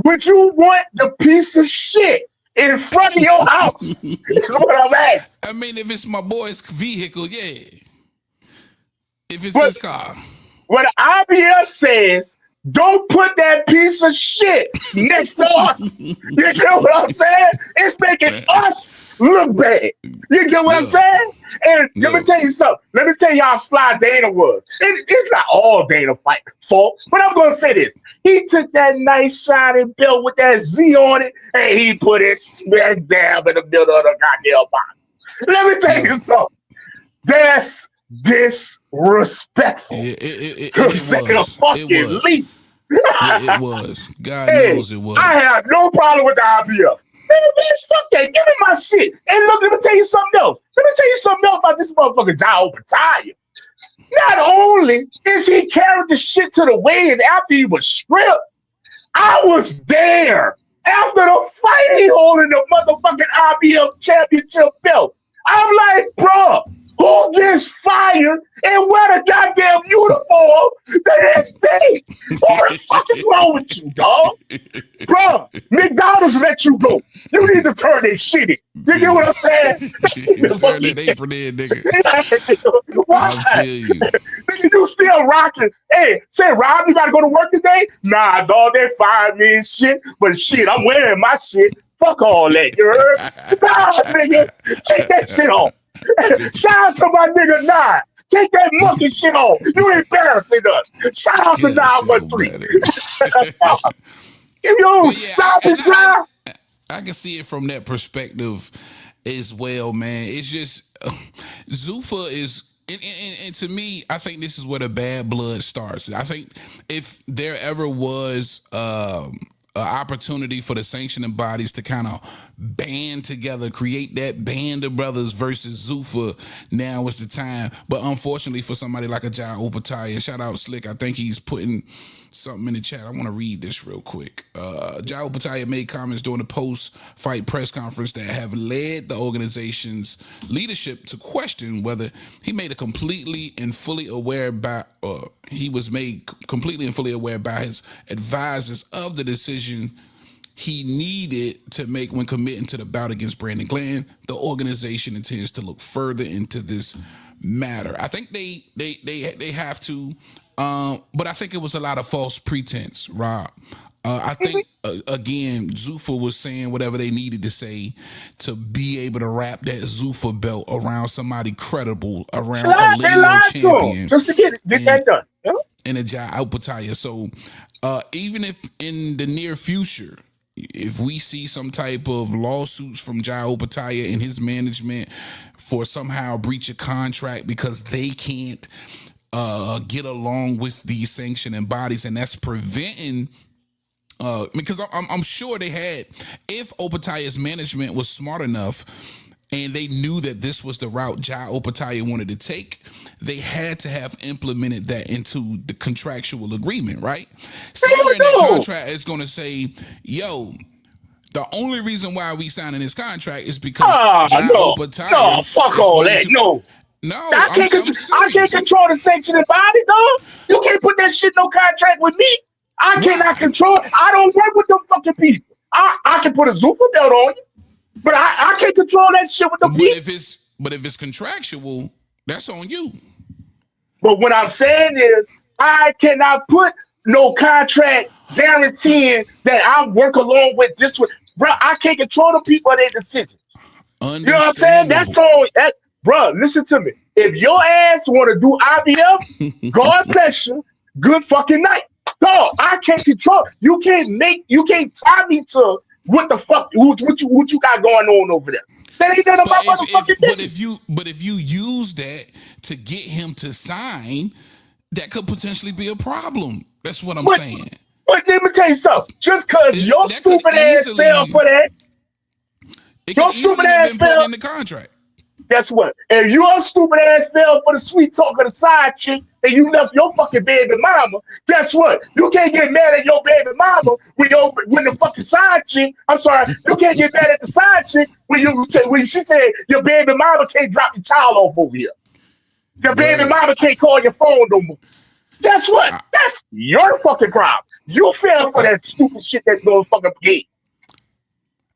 S5: would you want the piece of shit in front of your house? That's what I'm asking.
S7: I mean, if it's my boy's vehicle, yeah. If it's his car.
S5: What IBS says, don't put that piece of shit next to us. You get what I'm saying? It's making us look bad. You get what I'm saying? And let me tell you something. Let me tell you how fly Dana was. It's not all Dana fault, but I'm going to say this. He took that nice shining belt with that Z on it, and he put it smack down in the middle of the goddamn box. Let me tell you something. That's disrespectful to say a fucking lease.
S7: It was. God knows it was.
S5: I have no problem with the IBF. Man, fuck that. Give me my shit. And look, let me tell you something else. Let me tell you something else about this motherfucker Jao Battalion. Not only is he carrying the shit to the weigh-in after he was stripped, I was there after the fight he holding the motherfucking IBF championship belt. I'm like, bro, who gets fired and wear the goddamn uniform the next day? What the fuck is wrong with you, dog? Bro, McDonald's let you go. You need to turn that shit in. You get what I'm saying?
S7: Turn that apron in, nigga.
S5: Why?
S7: I feel you.
S5: Nigga, you still rocking. Hey, say, Rob, you gotta go to work today? Nah, dog, they fired me and shit. But shit, I'm wearing my shit. Fuck all that, you heard? Nah, nigga, take that shit off. Shout out to my nigga 9. Take that monkey shit off. You embarrassing us. Shout out to 913. If you don't stop it, John.
S7: I can see it from that perspective as well, man. It's just Zuffa is, and to me, I think this is where the bad blood starts. I think if there ever was a opportunity for the sanctioning bodies to kind of band together, create that band of brothers versus Zuffa. Now is the time. But unfortunately for somebody like a Jai Opataya, shout out Slick, I think he's putting something in the chat. I want to read this real quick. Jai Opataya made comments during the post-fight press conference that have led the organization's leadership to question whether he made a completely and fully aware by, he was made completely and fully aware by his advisors of the decision he needed to make when committing to the bout against Brandon Glenn. The organization intends to look further into this matter. I think they have to, but I think it was a lot of false pretense, Rob. I think again, Zuffa was saying whatever they needed to say to be able to wrap that Zuffa belt around somebody credible, around a lineal champion,
S5: just to get that done. Yeah?
S7: And a Jai Opataya. So even if in the near future, if we see some type of lawsuits from Jai Opataya and his management for somehow breach of contract because they can't get along with these sanctioning bodies, and that's preventing, because I'm sure they had, if Opataya's management was smart enough and they knew that this was the route Jai Opataya wanted to take, they had to have implemented that into the contractual agreement, right? Somewhere in that contract is going to say, yo, the only reason why we signing this contract is because Opataya.
S5: No, fuck all that. No, I can't control the sanctioning body, dog. You can't put that shit in no contract with me. I cannot control it. I don't work with them fucking people. I can put a Zuffa belt on you, but I can't control that shit with the people.
S7: But if it's contractual, that's on you.
S5: But what I'm saying is, I cannot put no contract guaranteeing that I work along with this one. Bro, I can't control the people and their decisions. You know what I'm saying? That's all. Bro, listen to me. If your ass want to do IBF, God bless you. Good fucking night. Dog, I can't control. You can't tie me to what the fuck, what you got going on over there. That ain't none of my motherfucking business.
S7: But if you use that to get him to sign, that could potentially be a problem. That's what I'm saying.
S5: But let me tell you something. Just because your stupid ass fell for that, your stupid ass fell
S7: in the contract.
S5: Guess what? If your stupid ass fell for the sweet talk of the side chick and you left your fucking baby mama, guess what? You can't get mad at your baby mama when the fucking side chick. I'm sorry, you can't get mad at the side chick when she said your baby mama can't drop your child off over here. Your baby mama can't call your phone no more. Guess what? That's your fucking problem. You fell for that stupid shit that motherfucker gave.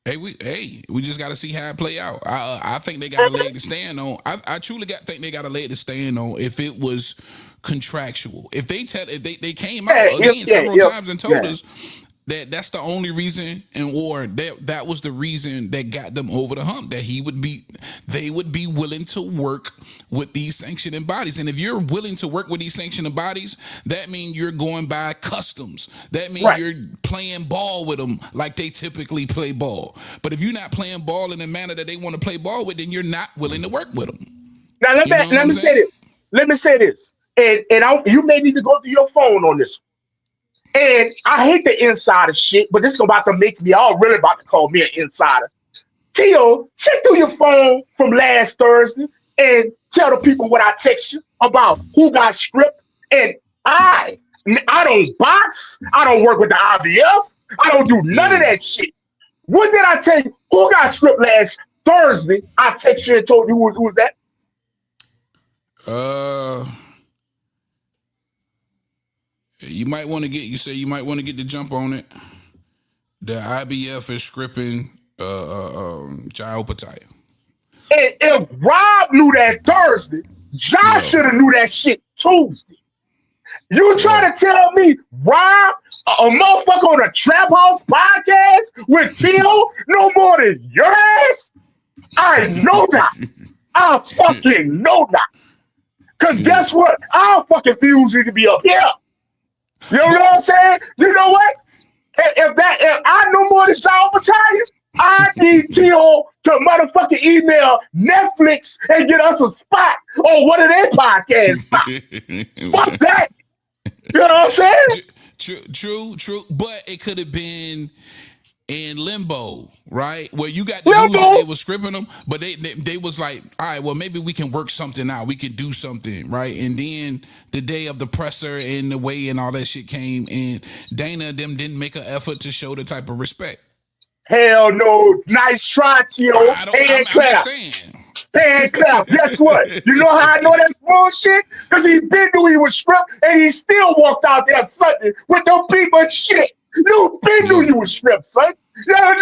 S7: Hey, we just got to see how it play out. I think they got a leg to stand on. I truly think they got a leg to stand on if it was contractual. If they came out again several times and told us that's the only reason, or that was the reason that got them over the hump, that they would be willing to work with these sanctioning bodies. And if you're willing to work with these sanctioning bodies, that means you're going by customs. That means you're playing ball with them like they typically play ball. But if you're not playing ball in the manner that they want to play ball with, then you're not willing to work with them.
S5: Now let me say this. Let me say this. And you may need to go through your phone on this one. And I hate the insider shit, but this is about to make me all really about to call me an insider. Tio, check through your phone from last Thursday and tell the people what I text you about who got script. And I don't box. I don't work with the IBF. I don't do none of that shit. What did I tell you? Who got script last Thursday? I texted you and told you who was that?
S7: You might want to get the jump on it. The IBF is scripting Jai Opataya.
S5: And if Rob knew that Thursday, Josh should have knew that shit Tuesday. You try to tell me Rob, a motherfucker on a Trap House podcast with Tio, no more than your ass? I know that. I fucking know that. Because guess what? Our fucking fuse need to be up here. You know what I'm saying? You know what? If I know more than Jai Opataya, I need Tio to motherfucking email Netflix and get us a spot on one of their podcast spots. Fuck that. You know what I'm saying?
S7: True. But it could have been in limbo, right? Where you got the news that they were scripting them, but they was like, all right, well, maybe we can work something out. We can do something, right? And then the day of the presser and the weigh and all that shit came, and Dana them didn't make an effort to show the type of respect.
S5: Hell no. Nice try, Tio. Hand clap. Hand clap. Guess what? You know how I know that's bullshit? Because he been knew he was stripped, and he still walked out there Sunday with them people shit. You been knew you was stripped, son. No. I'm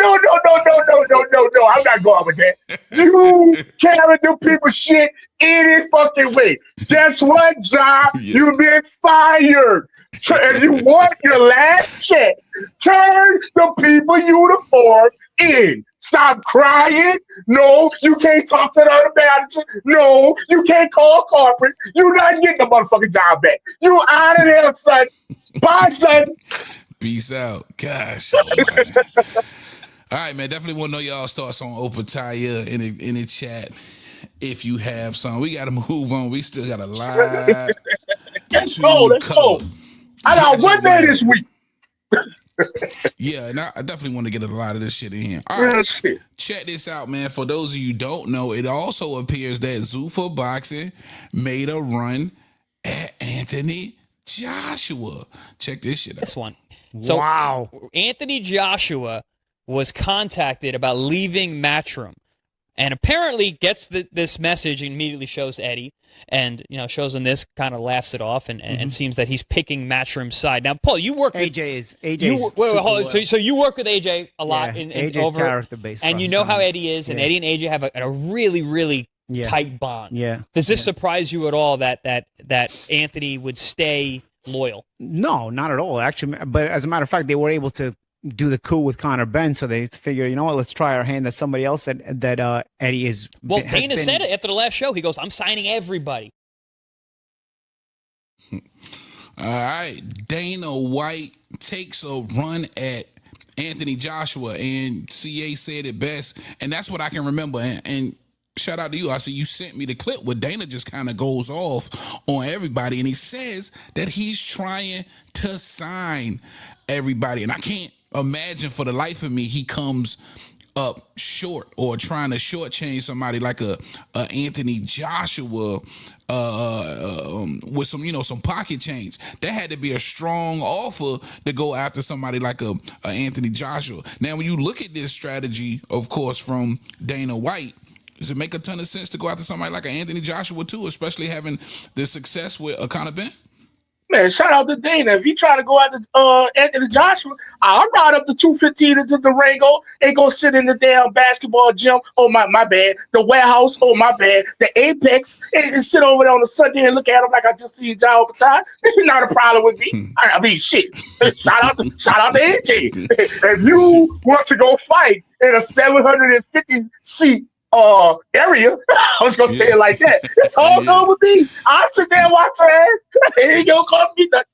S5: not going with that. You carry them people shit any fucking way. Guess what, John? You've been fired. If you want your last check, turn the people uniform in. Stop crying. No, you can't talk to the other manager. No, you can't call corporate. You're not getting the motherfucking job back. You out of there, son. Bye, son.
S7: Peace out. Gosh. Oh, all right, man. Definitely want to know y'all's thoughts on Opa Taya in the chat. If you have some, we got to move on. We still got a lot.
S5: Let's go. I got one day this week.
S7: Yeah, and I definitely want to get a lot of this shit in here. All right, check this out, man. For those of you who don't know, it also appears that Zuffa Boxing made a run at Anthony Joshua. Check this shit out.
S12: This one. So, wow. Anthony Joshua was contacted about leaving Matchroom, and apparently gets this message and immediately shows Eddie, and shows him this, kind of laughs it off, and seems that he's picking Matchroom's side. Now, Paul, you work with AJ. So you work with AJ a lot.
S13: Yeah, AJ's character based,
S12: and you know how Eddie is, and Eddie and AJ have a really, really tight bond.
S13: Yeah.
S12: Does this surprise you at all that Anthony would stay loyal?
S13: No, not at all, actually. But as a matter of fact, they were able to do the coup with Conor Benn, so they figure, you know what, let's try our hand at somebody else that Eddie is.
S12: Well, Dana said it after the last show. He goes, I'm signing everybody.
S7: All right. Dana White takes a run at Anthony Joshua, and CA said it best, and that's what I can remember. And shout out to you. I see you sent me the clip where Dana just kind of goes off on everybody, and he says that he's trying to sign everybody. And I can't imagine for the life of me he comes up short or trying to shortchange somebody like a Anthony Joshua with some pocket change. That had to be a strong offer to go after somebody like a Anthony Joshua. Now, when you look at this strategy, of course, from Dana White, does it make a ton of sense to go after somebody like an Anthony Joshua too, especially having the success with Conor Benn?
S5: Man, shout out to Dana. If you try to go after Anthony Joshua, I'll ride up to 215 into the Rango and go sit in the damn basketball gym. Oh, my bad. The warehouse. Oh, my bad. The Apex. And sit over there on a Sunday and look at him like I just see John over time. Not a problem with me. I mean, shit. Shout out to AJ. If you want to go fight in a 750 seat area, I was gonna say it like that. It's all good with me. I'll sit there and watch her ass. It ain't gonna cost me nothing.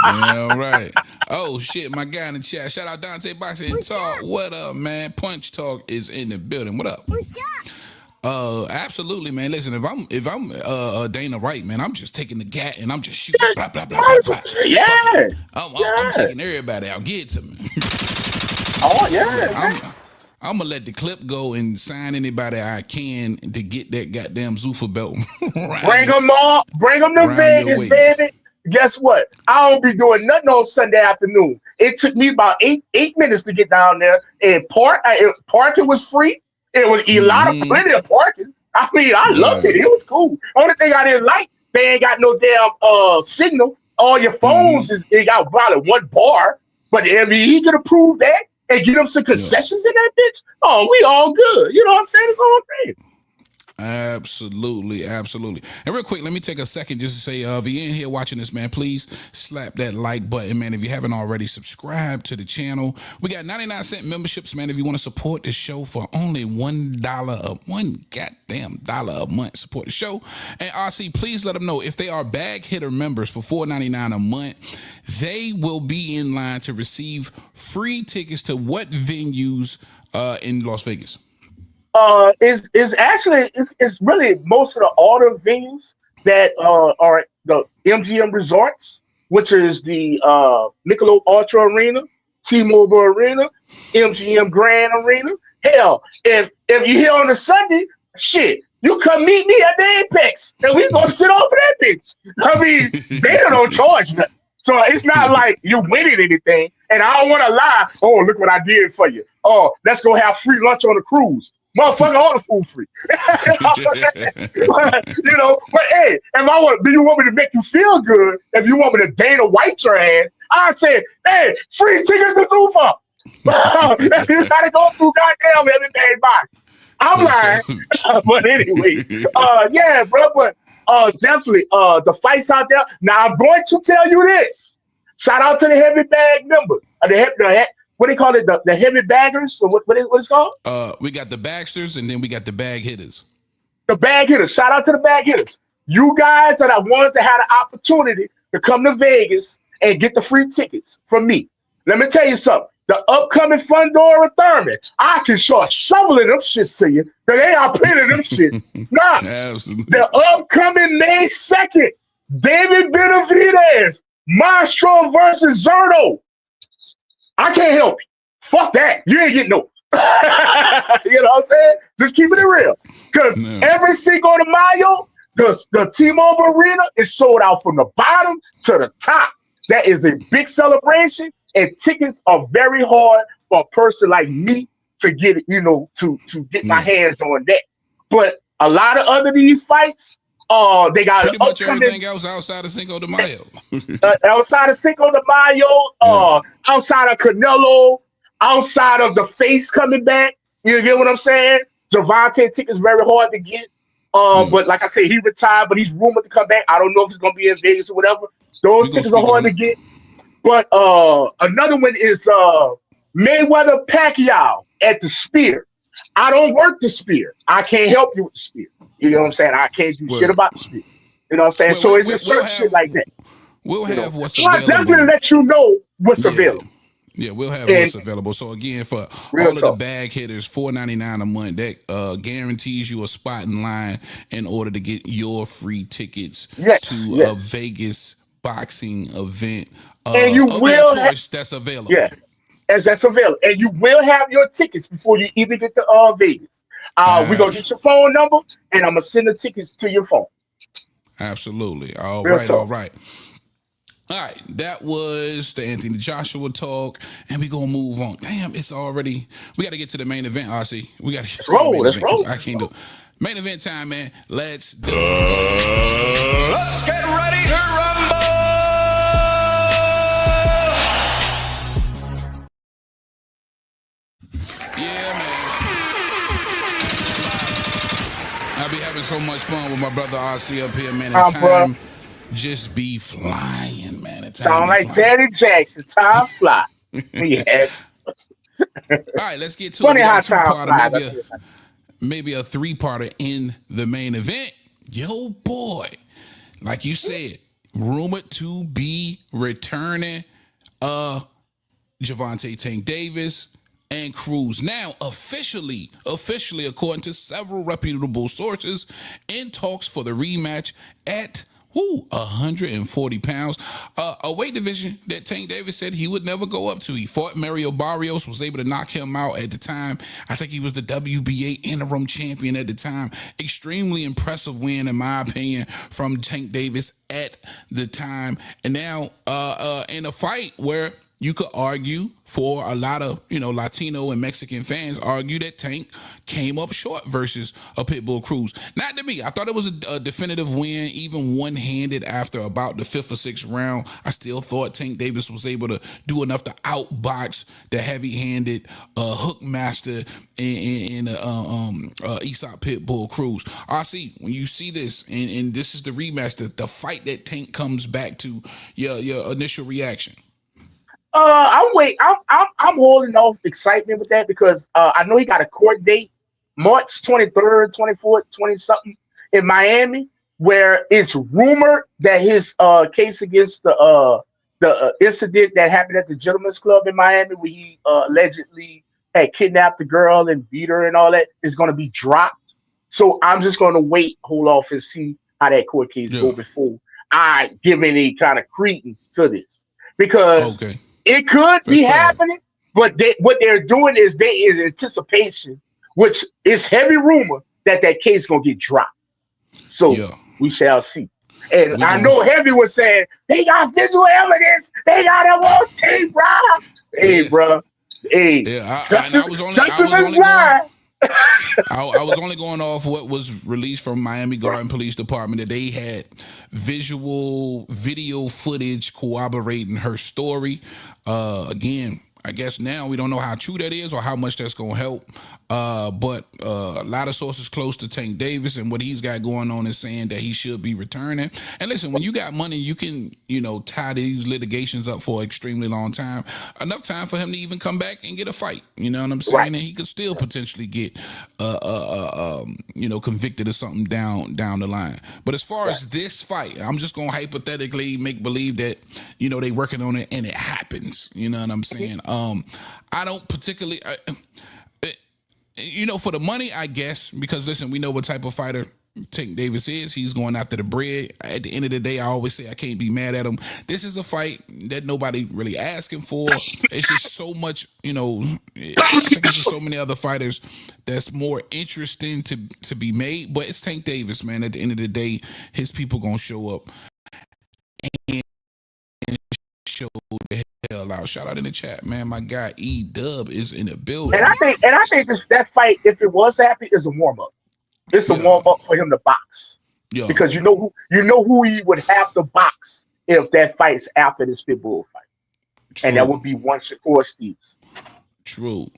S7: Yeah, right. Oh shit, my guy in the chat. Shout out Dante Boxing and Talk. What up, man? Punch Talk is in the building. What up?
S14: What's up?
S7: Absolutely, man. Listen, if I'm Dana White, man, I'm just taking the gat and I'm just shooting. Blah, blah, blah, blah, blah.
S5: Yeah.
S7: I'm taking everybody out. Get it to me.
S5: Oh yeah.
S7: I'm gonna let the clip go and sign anybody I can to get that goddamn Zuffa belt.
S5: Bring them all. Bring them to Vegas, baby. Guess what? I don't be doing nothing on Sunday afternoon. It took me about eight minutes to get down there. And parking was free. It was a lot of plenty of parking. I mean, I loved it. It was cool. Only thing I didn't like, they ain't got no damn signal. All your phones they got probably one bar. But I mean, he could approve that and get them some concessions in that bitch. Oh, we all good. You know what I'm saying? It's all great.
S7: Absolutely. And real quick, let me take a second just to say, if you're in here watching this, man, please slap that like button, man. If you haven't already, subscribe to the channel. We got 99-cent memberships, man. If you want to support the show for only $1 a month, support the show. And RC, please let them know if they are bag hitter members for $4.99 a month, they will be in line to receive free tickets to what venues in Las Vegas?
S5: It's really most of the auto venues that are the MGM resorts, which is the Michelob Ultra Arena, T-Mobile Arena, MGM Grand Arena. Hell, if you're here on a Sunday, shit, you come meet me at the Apex, and we gonna sit off of that bitch. I mean, they don't charge nothing. So it's not like you winning anything. And I don't want to lie. Oh, look what I did for you. Oh, let's go have free lunch on the cruise. Motherfucker, all the food free. But hey, do you want me to make you feel good? If you want me to Dana White your ass, I say, hey, free tickets to Thufa. You gotta go through goddamn everything box. I'm lying. But anyway, yeah, bro, but definitely the fights out there. Now I'm going to tell you this. Shout out to the heavy bag members. What do they call it? The heavy baggers? So what it's called?
S7: We got the bagsters and then we got the bag hitters.
S5: The bag hitters. Shout out to the bag hitters. You guys are the ones that had an opportunity to come to Vegas and get the free tickets from me. Let me tell you something. The upcoming Fundora Thurman, I can start shoveling them shits to you because they are plenty of them shits. Nah, the upcoming May 2nd, David Benavidez, Maestro versus Zerto. I can't help you. Fuck that. You ain't getting no. You know what I'm saying? Just keeping it real. Because every Cinco de Mayo, the T-Mobile Arena is sold out from the bottom to the top. That is a big celebration. And tickets are very hard for a person like me to get it, to get my hands on that. But a lot of other these fights, they got
S7: pretty much everything else outside of Cinco de Mayo.
S5: Outside of Cinco de Mayo, outside of Canelo, outside of the face coming back. You get what I'm saying? Javante tickets very hard to get. But like I said, he retired, but he's rumored to come back. I don't know if he's gonna be in Vegas or whatever. Those tickets are hard to get. But another one is Mayweather Pacquiao at the Spear. I don't work the Spear. I can't help you with the Spear. You know what I'm saying? I can't do shit about the Spear. You know what I'm saying? So it's just certain shit like that.
S7: We'll have what's available.
S5: I'll definitely let you know what's available.
S7: Yeah, we'll have what's available. So again, for all of the bag hitters, $4.99 a month, that guarantees you a spot in line in order to get your free tickets to a Vegas boxing event.
S5: And you will have
S7: that's available.
S5: Yeah, as that's available, and you will have your tickets before you even get to Vegas. We're gonna get your phone number, and I'm gonna send the tickets to your phone.
S7: Absolutely. All right. That was the Anthony Joshua talk, and we're gonna move on. Damn, it's already. We got to get to the main event, RC. We got to get to the main event. I can't do it. Main event time, man. Let's do it.
S8: Let's get ready to rumble.
S7: Yeah, man. I'll be having so much fun with my brother RC up here, man. Time just be flying, man.
S5: Sound like Janet Jackson. Time fly. Yeah.
S7: All right, let's get to
S5: Funny
S7: it.
S5: How time fly.
S7: Maybe a three-parter in the main event. Yo, boy. Like you said, rumored to be returning Javante Tank Davis and Cruz. Now, officially, according to several reputable sources, in talks for the rematch at 140 pounds, a weight division that Tank Davis said he would never go up to. He fought Mario Barrios, was able to knock him out at the time. I think he was the WBA interim champion at the time. Extremely impressive win, in my opinion, from Tank Davis at the time. And now in a fight where you could argue, for a lot of, Latino and Mexican fans, argue that Tank came up short versus a Pitbull Cruz. Not to me. I thought it was a definitive win, even one-handed after about the fifth or sixth round. I still thought Tank Davis was able to do enough to outbox the heavy-handed hook master in Aesop Pitbull Cruz. RC, when you see this, and this is the rematch, the fight that Tank comes back to, your initial reaction.
S5: I'm holding off excitement with that because I know he got a court date, March 23rd, 24th, 20-something in Miami, where it's rumored that his case against the incident that happened at the Gentleman's Club in Miami, where he allegedly had kidnapped the girl and beat her and all that, is going to be dropped. So I'm just going to hold off and see how that court case go before I give any kind of credence to this because it could be happening, but what they're doing is they in anticipation, which is heavy rumor that case gonna get dropped. So we shall see. And I know Heavy was saying they got visual evidence, they got them on tape, bro. Hey, bro. Hey, justice is blind.
S7: I was only going off what was released from Miami Garden Police Department, that they had video footage corroborating her story. Again, I guess now we don't know how true that is or how much that's going to help. But a lot of sources close to Tank Davis and what he's got going on is saying that he should be returning. And listen, when you got money, you can, tie these litigations up for an extremely long time. Enough time for him to even come back and get a fight. You know what I'm saying? Right. And he could still potentially get, convicted of something down the line. But as far as this fight, I'm just going to hypothetically make believe that, they working on it and it happens. You know what I'm saying? I don't particularly, for the money, I guess, because listen, we know what type of fighter Tank Davis is. He's going after the bread. At the end of the day, I always say I can't be mad at him. This is a fight that nobody really asking for. It's just so much, I think there's just so many other fighters that's more interesting to be made. But it's Tank Davis, man. At the end of the day, his people gonna show up and show the hell out. Shout out in the chat, man. My guy E-Dub is in the building.
S5: And I think that fight, if it was happy, is a warm up. It's a warm up for him to box. Yeah. Because you know who he would have to box if that fight's after this Pitbull fight. True. And that would be one Shakur Steves.
S7: True.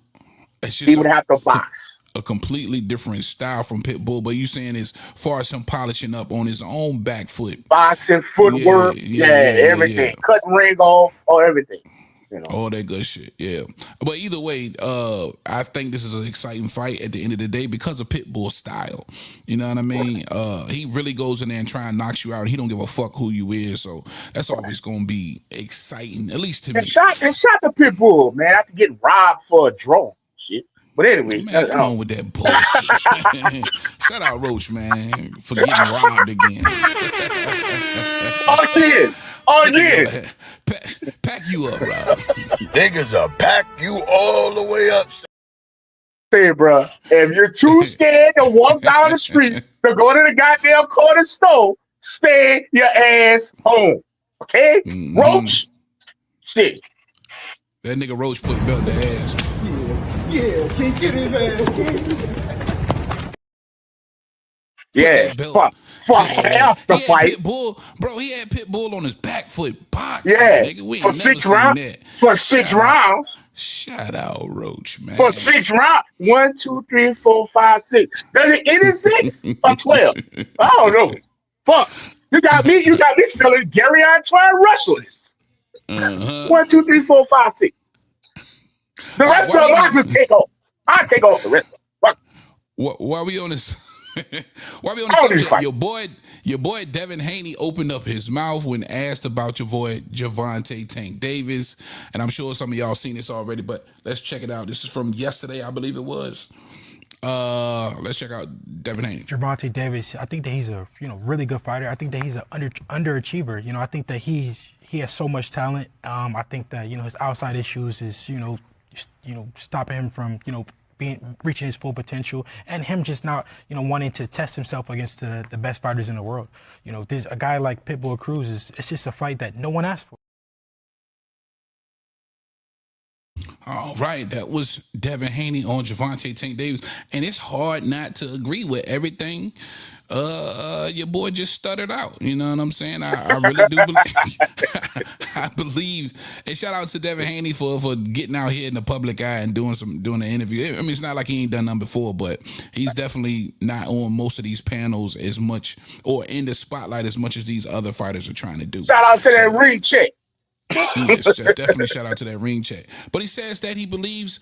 S7: It's just
S5: he would have to box.
S7: A completely different style from Pitbull, but you saying as far as him polishing up on his own back foot.
S5: Boxing, footwork, everything. Cutting ring off, or everything.
S7: All that good shit, yeah. But either way, I think this is an exciting fight at the end of the day because of Pitbull's style. You know what I mean? He really goes in there and try and knocks you out. He don't give a fuck who you is, so that's always going to be exciting, at least to me.
S5: Shot the Pitbull, man, after getting robbed for a drone, shit. But anyway,
S7: man, come on with that bullshit. Shout out Roach, man, for getting robbed again.
S5: Oh yeah.
S7: Pack you up, bro.
S10: Niggas will pack you all the way up.
S5: Say, bro, if you're too scared to walk down the street to go to the goddamn corner store, stay your ass home. Okay? Mm-hmm. Roach, shit.
S7: That nigga Roach put belt in the ass.
S3: Yeah, can't get his ass.
S5: Yeah, for half the fight.
S7: Pitbull, bro, he had Pitbull on his back foot box.
S5: Yeah,
S7: nigga. We
S5: for 6 rounds. For 6 rounds.
S7: Shout out Roach, man.
S5: For 6 rounds. 1, 2, 3, 4, 5, 6. Does it end in 6 or 12? I don't know. Fuck. You got me feeling Gary Antoine Russell-ness. 1, 2, 3, 4, 5, 6. The rest of them I just take off. I take off the rest of them.
S7: Why we on this? Why we on the subject? Your boy Devin Haney opened up his mouth when asked about your boy Gervonta Tank Davis, and I'm sure some of y'all seen this already, but let's check it out. This is from yesterday, I believe it was. Let's check out Devin Haney.
S15: Gervonta Davis, I think that he's a really good fighter. I think that he's an underachiever. I think that he has so much talent. I think that his outside issues is stopping him from reaching his full potential, and him just not wanting to test himself against the best fighters in the world. There's a guy like Pitbull Cruz it's just a fight that no one asked for.
S7: All right, that was Devin Haney on Gervonta Tank Davis, and it's hard not to agree with everything your boy just stuttered out. You know what I'm saying? I really do believe. I believe. And shout out to Devin Haney for getting out here in the public eye and doing an interview. I mean, it's not like he ain't done none before, but he's definitely not on most of these panels as much or in the spotlight as much as these other fighters are trying to do.
S5: Shout out to that ring check.
S7: Yes, definitely shout out to that ring check. But he says that he believes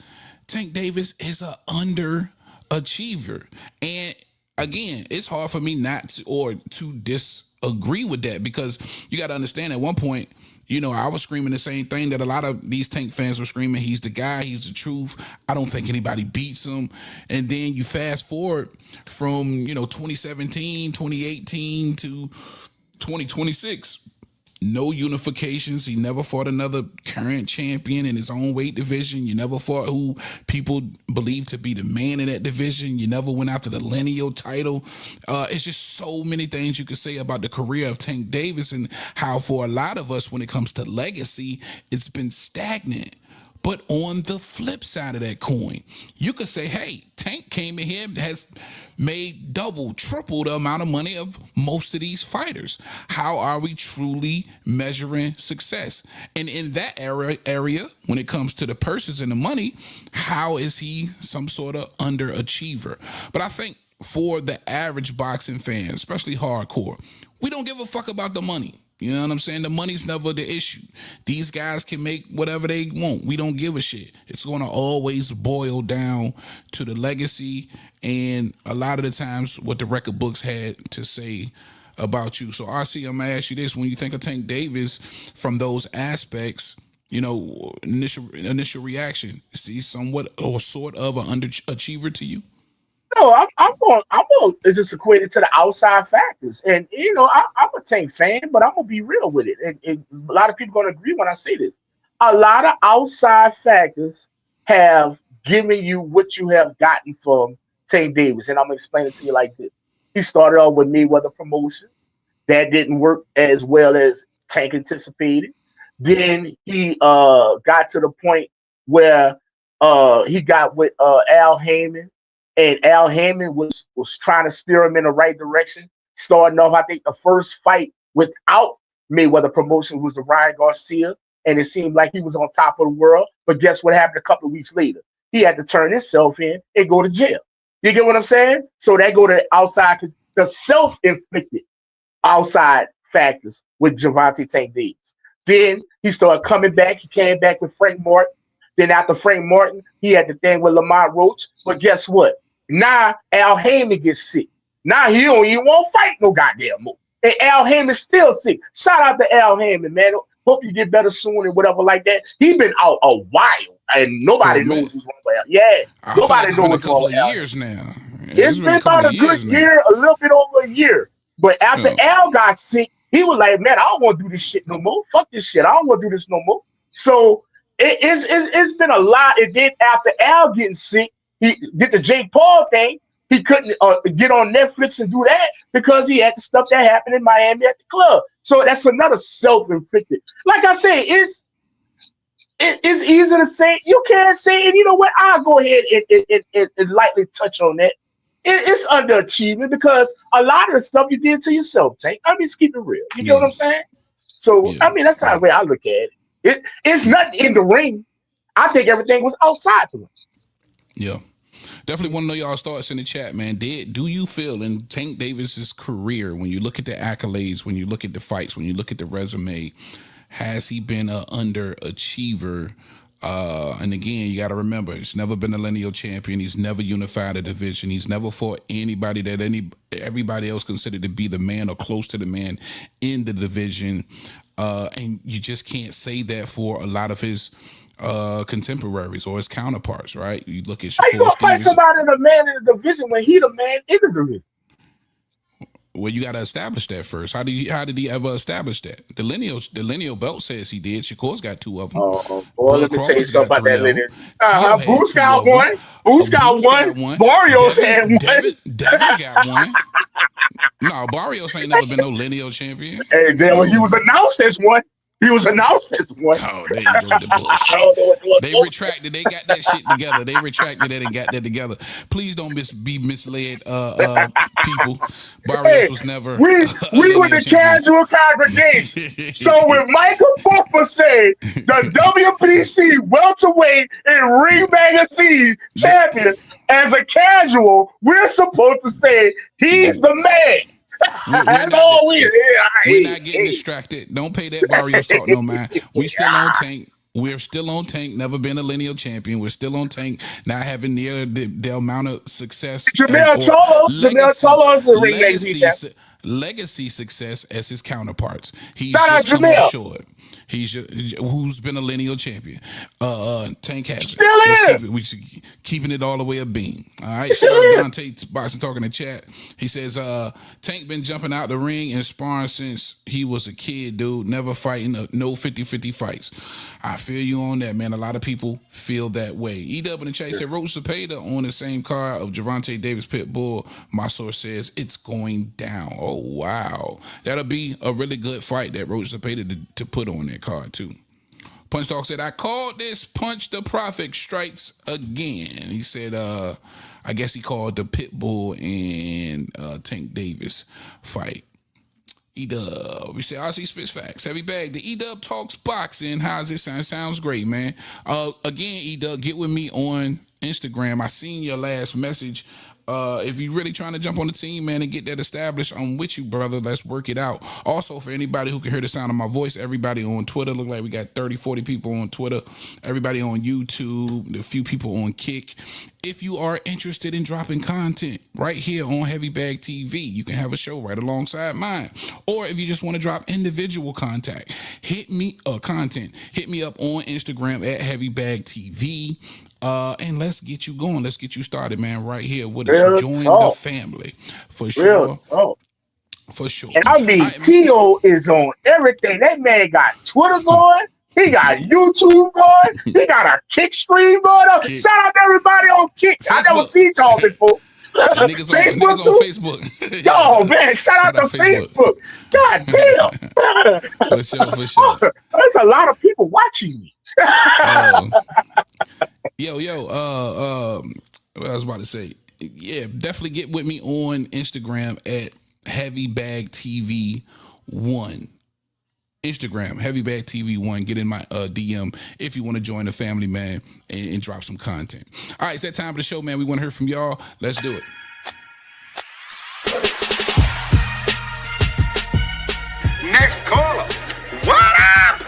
S7: Tank Davis is an underachiever. And again, it's hard for me not to disagree with that, because you got to understand at one point, I was screaming the same thing that a lot of these Tank fans were screaming. He's the guy. He's the truth. I don't think anybody beats him. And then you fast forward from, 2017, 2018 to 2026. No unifications. He never fought another current champion in his own weight division. You never fought who people believe to be the man in that division. You never went after the lineal title. It's just so many things you could say about the career of Tank Davis and how for a lot of us when it comes to legacy, it's been stagnant. But on the flip side of that coin, you could say, hey, Tank came in here, has made double, triple the amount of money of most of these fighters. How are we truly measuring success? And in that area, when it comes to the purses and the money, how is he some sort of underachiever? But I think for the average boxing fan, especially hardcore, we don't give a fuck about the money. You know what I'm saying? The money's never the issue. These guys can make whatever they want. We don't give a shit. It's going to always boil down to the legacy and a lot of the times what the record books had to say about you. So, RC, I'm going to ask you this. When you think of Tank Davis from those aspects, you know, initial reaction, is he somewhat or sort of an underachiever to you?
S5: No, I'm going. It's just equated to the outside factors, and you know, I'm a Tank fan, but I'm gonna be real with it. And a lot of people gonna agree when I say this. A lot of outside factors have given you what you have gotten from Tank Davis, and I'm gonna explain it to you like this. He started off with Mayweather Promotions. That didn't work as well as Tank anticipated. Then he got to the point where he got with Al Heyman. And Al Heyman was trying to steer him in the right direction. Starting off, I think the first fight without Mayweather Promotion was the Ryan Garcia, and it seemed like he was on top of the world. But guess what happened a couple of weeks later? He had to turn himself in and go to jail. You get what I'm saying? So that go to outside, the self-inflicted outside factors with Gervonta Tank Davis. Then he started coming back. He came back with Frank Martin. Then after Frank Martin, he had the thing with Lamont Roach. But guess what? Now Al Heyman gets sick. Now he don't even want to fight no goddamn more. And Al Heyman's still sick. Shout out to Al Heyman, man. Hope you get better soon and whatever like that. He's been out a while, and nobody knows what's wrong with Al. Yeah, nobody knows what's wrong with Al.
S7: Years now.
S5: It's been about a good year, a little bit over a year. But after Al got sick, he was like, man, I don't want to do this shit no more. Fuck this shit. I don't want to do this no more. So it's been a lot. And then after Al getting sick, he did the Jake Paul thing. He couldn't get on Netflix and do that because he had the stuff that happened in Miami at the club. So that's another self-inflicted. Like I say, it's easy to say. You can't say, and you know what? I'll go ahead and lightly touch on that. It's underachievement because a lot of the stuff you did to yourself, Tank. I mean, just keep it real. You get what I'm saying? So, I mean, that's how the way I look at it. It's nothing in the ring. I think everything was outside the ring.
S7: Yeah. Definitely want to know y'all's thoughts in the chat, man. Do you feel in Tank Davis's career, when you look at the accolades, when you look at the fights, when you look at the resume, has he been an underachiever? And again, you got to remember, he's never been a lineal champion. He's never unified a division. He's never fought anybody that everybody else considered to be the man or close to the man in the division. And you just can't say that for a lot of his contemporaries or his counterparts, right? You look at
S5: how you gonna fight somebody the man in the division when he the man in the division?
S7: Well, you got to establish that first. How did he ever establish that? The lineal belt says he did. Shakur's got 2 of them.
S5: Oh, boy, let me tell you something about that lineal. Bruce got one. Bruce got one. Barrios had one.
S7: Devin's got one. No, Barrios ain't never been no lineal champion.
S5: Hey, then he was announced as one. He was announced as one.
S7: Oh, there you go with the bullshit. They retracted. They got that shit together. They retracted that and got that together. Please don't be misled, people. Barrios was never.
S5: We were the casual congregation. So when Michael Buffer said the WBC welterweight and ring magazine champion as a casual, we're supposed to say he's the man. That's all we're
S7: not getting distracted. Don't pay that Barrios talk no mind. We still on Tank. We're still on Tank. Never been a lineal champion. We're still on Tank. Not having near the amount of success.
S5: Jamel Cholo is the ring magazine champion.
S7: Legacy success as his counterparts. He's
S5: Shout
S7: just
S5: out
S7: come up
S5: Jamel.
S7: short. Who's been a lineal champion. Tank has
S5: still
S7: it. We keeping it all the way a beam. All right. Shout out Dante Boxing Talk in the chat. He says, Tank been jumping out the ring and sparring since he was a kid, dude. Never fighting no 50-50 fights. I feel you on that, man. A lot of people feel that way. E-Dub in the chat said Roach Cepeda on the same card of Gervonta Davis Pitbull. My source says it's going down. Oh, wow. That'll be a really good fight that Roach Cepeda to put on that card, too. Punch Talk said, I called this Punch the Prophet strikes again. He said, I guess he called the Pitbull and Tank Davis fight. E-Dub. We say RC spits facts. Heavy bag. The E-Dub talks boxing. How's it sound? Sounds great, man. Again, E-Dub, get with me on Instagram. I seen your last message. If you're really trying to jump on the team, man, and get that established, I'm with you, brother. Let's work it out. Also, for anybody who can hear the sound of my voice, everybody on Twitter, look like we got 30, 40 people on Twitter, everybody on YouTube, a few people on Kick. If you are interested in dropping content right here on Heavy Bag TV, you can have a show right alongside mine. Or if you just want to drop individual hit me up on Instagram at Heavy Bag TV. And let's get you going. Let's get you started, man, right here with us. Join the family. For sure. For sure.
S5: And I mean, T.O. is on everything. That man got Twitter going. He got YouTube going. He got a Kick stream going up. Shout out to everybody on Kick. I never seen y'all before.
S7: Facebook
S5: too.
S7: On Facebook.
S5: Yo, man, shout out to Facebook. God damn.
S7: For sure.
S5: There's a lot of people watching me.
S7: What I was about to say. Yeah, definitely get with me on Instagram at Heavy Bag TV 1. Instagram, Heavy Bag TV 1. Get in my DM if you want to join the family, man, and drop some content. All right, it's that time of the show, man. We want to hear from y'all. Let's do it.
S8: Next caller. What up?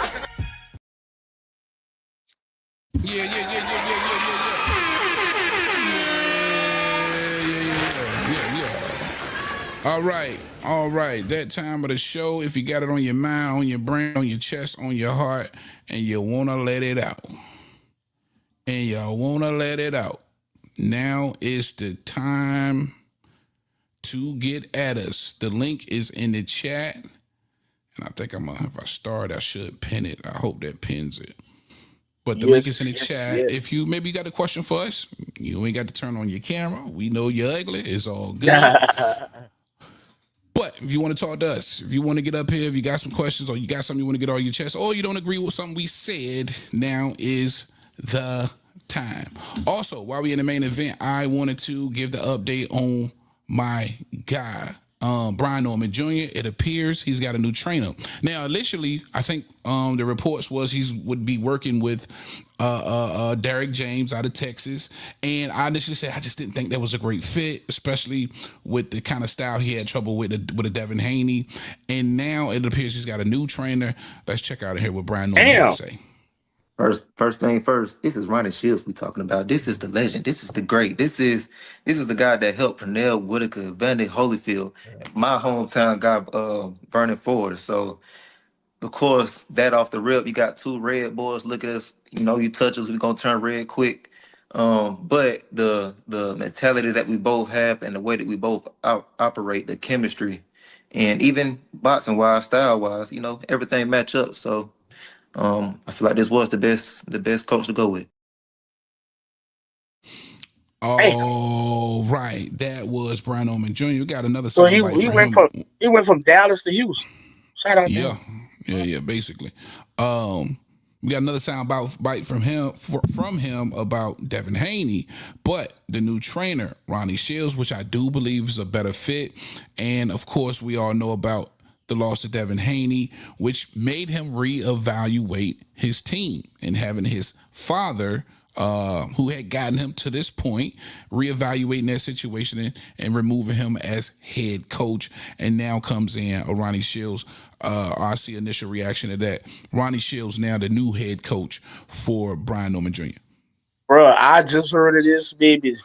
S7: Yeah. All right. That time of the show, if you got it on your mind, on your brain, on your chest, on your heart, and you want to let it out. Now is the time to get at us. The link is in the chat. And I think if I start, I should pin it. I hope that pins it. But the link is in the chat.
S5: Yes.
S7: If you maybe got a question for us, you ain't got to turn on your camera. We know you're ugly. It's all good. But if you want to talk to us, if you want to get up here, if you got some questions or you got something you want to get on your chest, or you don't agree with something we said, now is the time. Also, while we're in the main event, I wanted to give the update on my guy, Brian Norman Jr. It appears he's got a new trainer. Now, initially, I think the reports was he would be working with Derek James out of Texas. And I initially said I just didn't think that was a great fit, especially with the kind of style he had trouble with a Devin Haney. And now it appears he's got a new trainer. Let's check out here what Brian Norman had to say.
S16: First thing first, this is Ronnie Shields we talking about. This is the legend. This is the great. This is the guy that helped Pernell Whitaker, Vandy Holyfield, my hometown guy, Vernon Ford. So, of course, that off the rip, you got two red boys. Look at us. You touch us, we're going to turn red quick. But the mentality that we both have and the way that we both operate, the chemistry, and even boxing-wise, style-wise, everything match up. So, I feel like this was the best coach to go with.
S7: All right, that was Brian Norman Jr. We got another.
S5: So he went from Dallas to Houston. Shout out to him.
S7: Yeah, basically. We got another sound bite from him about Devin Haney, but the new trainer Ronnie Shields, which I do believe is a better fit, and of course we all know about the loss of Devin Haney, which made him reevaluate his team, and having his father, who had gotten him to this point, reevaluating that situation and removing him as head coach. And now comes in Ronnie Shields. I see initial reaction to that. Ronnie Shields now the new head coach for Brian Norman Jr.
S5: Bro, I just heard of this maybe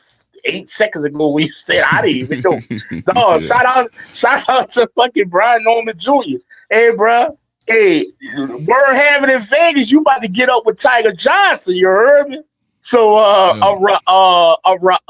S5: 8 seconds ago when you said I didn't even know. Dog, shout out to fucking Brian Norman Jr. Hey, bro, Hey, word having in Vegas, you about to get up with Tiger Johnson. You heard me? So, you know what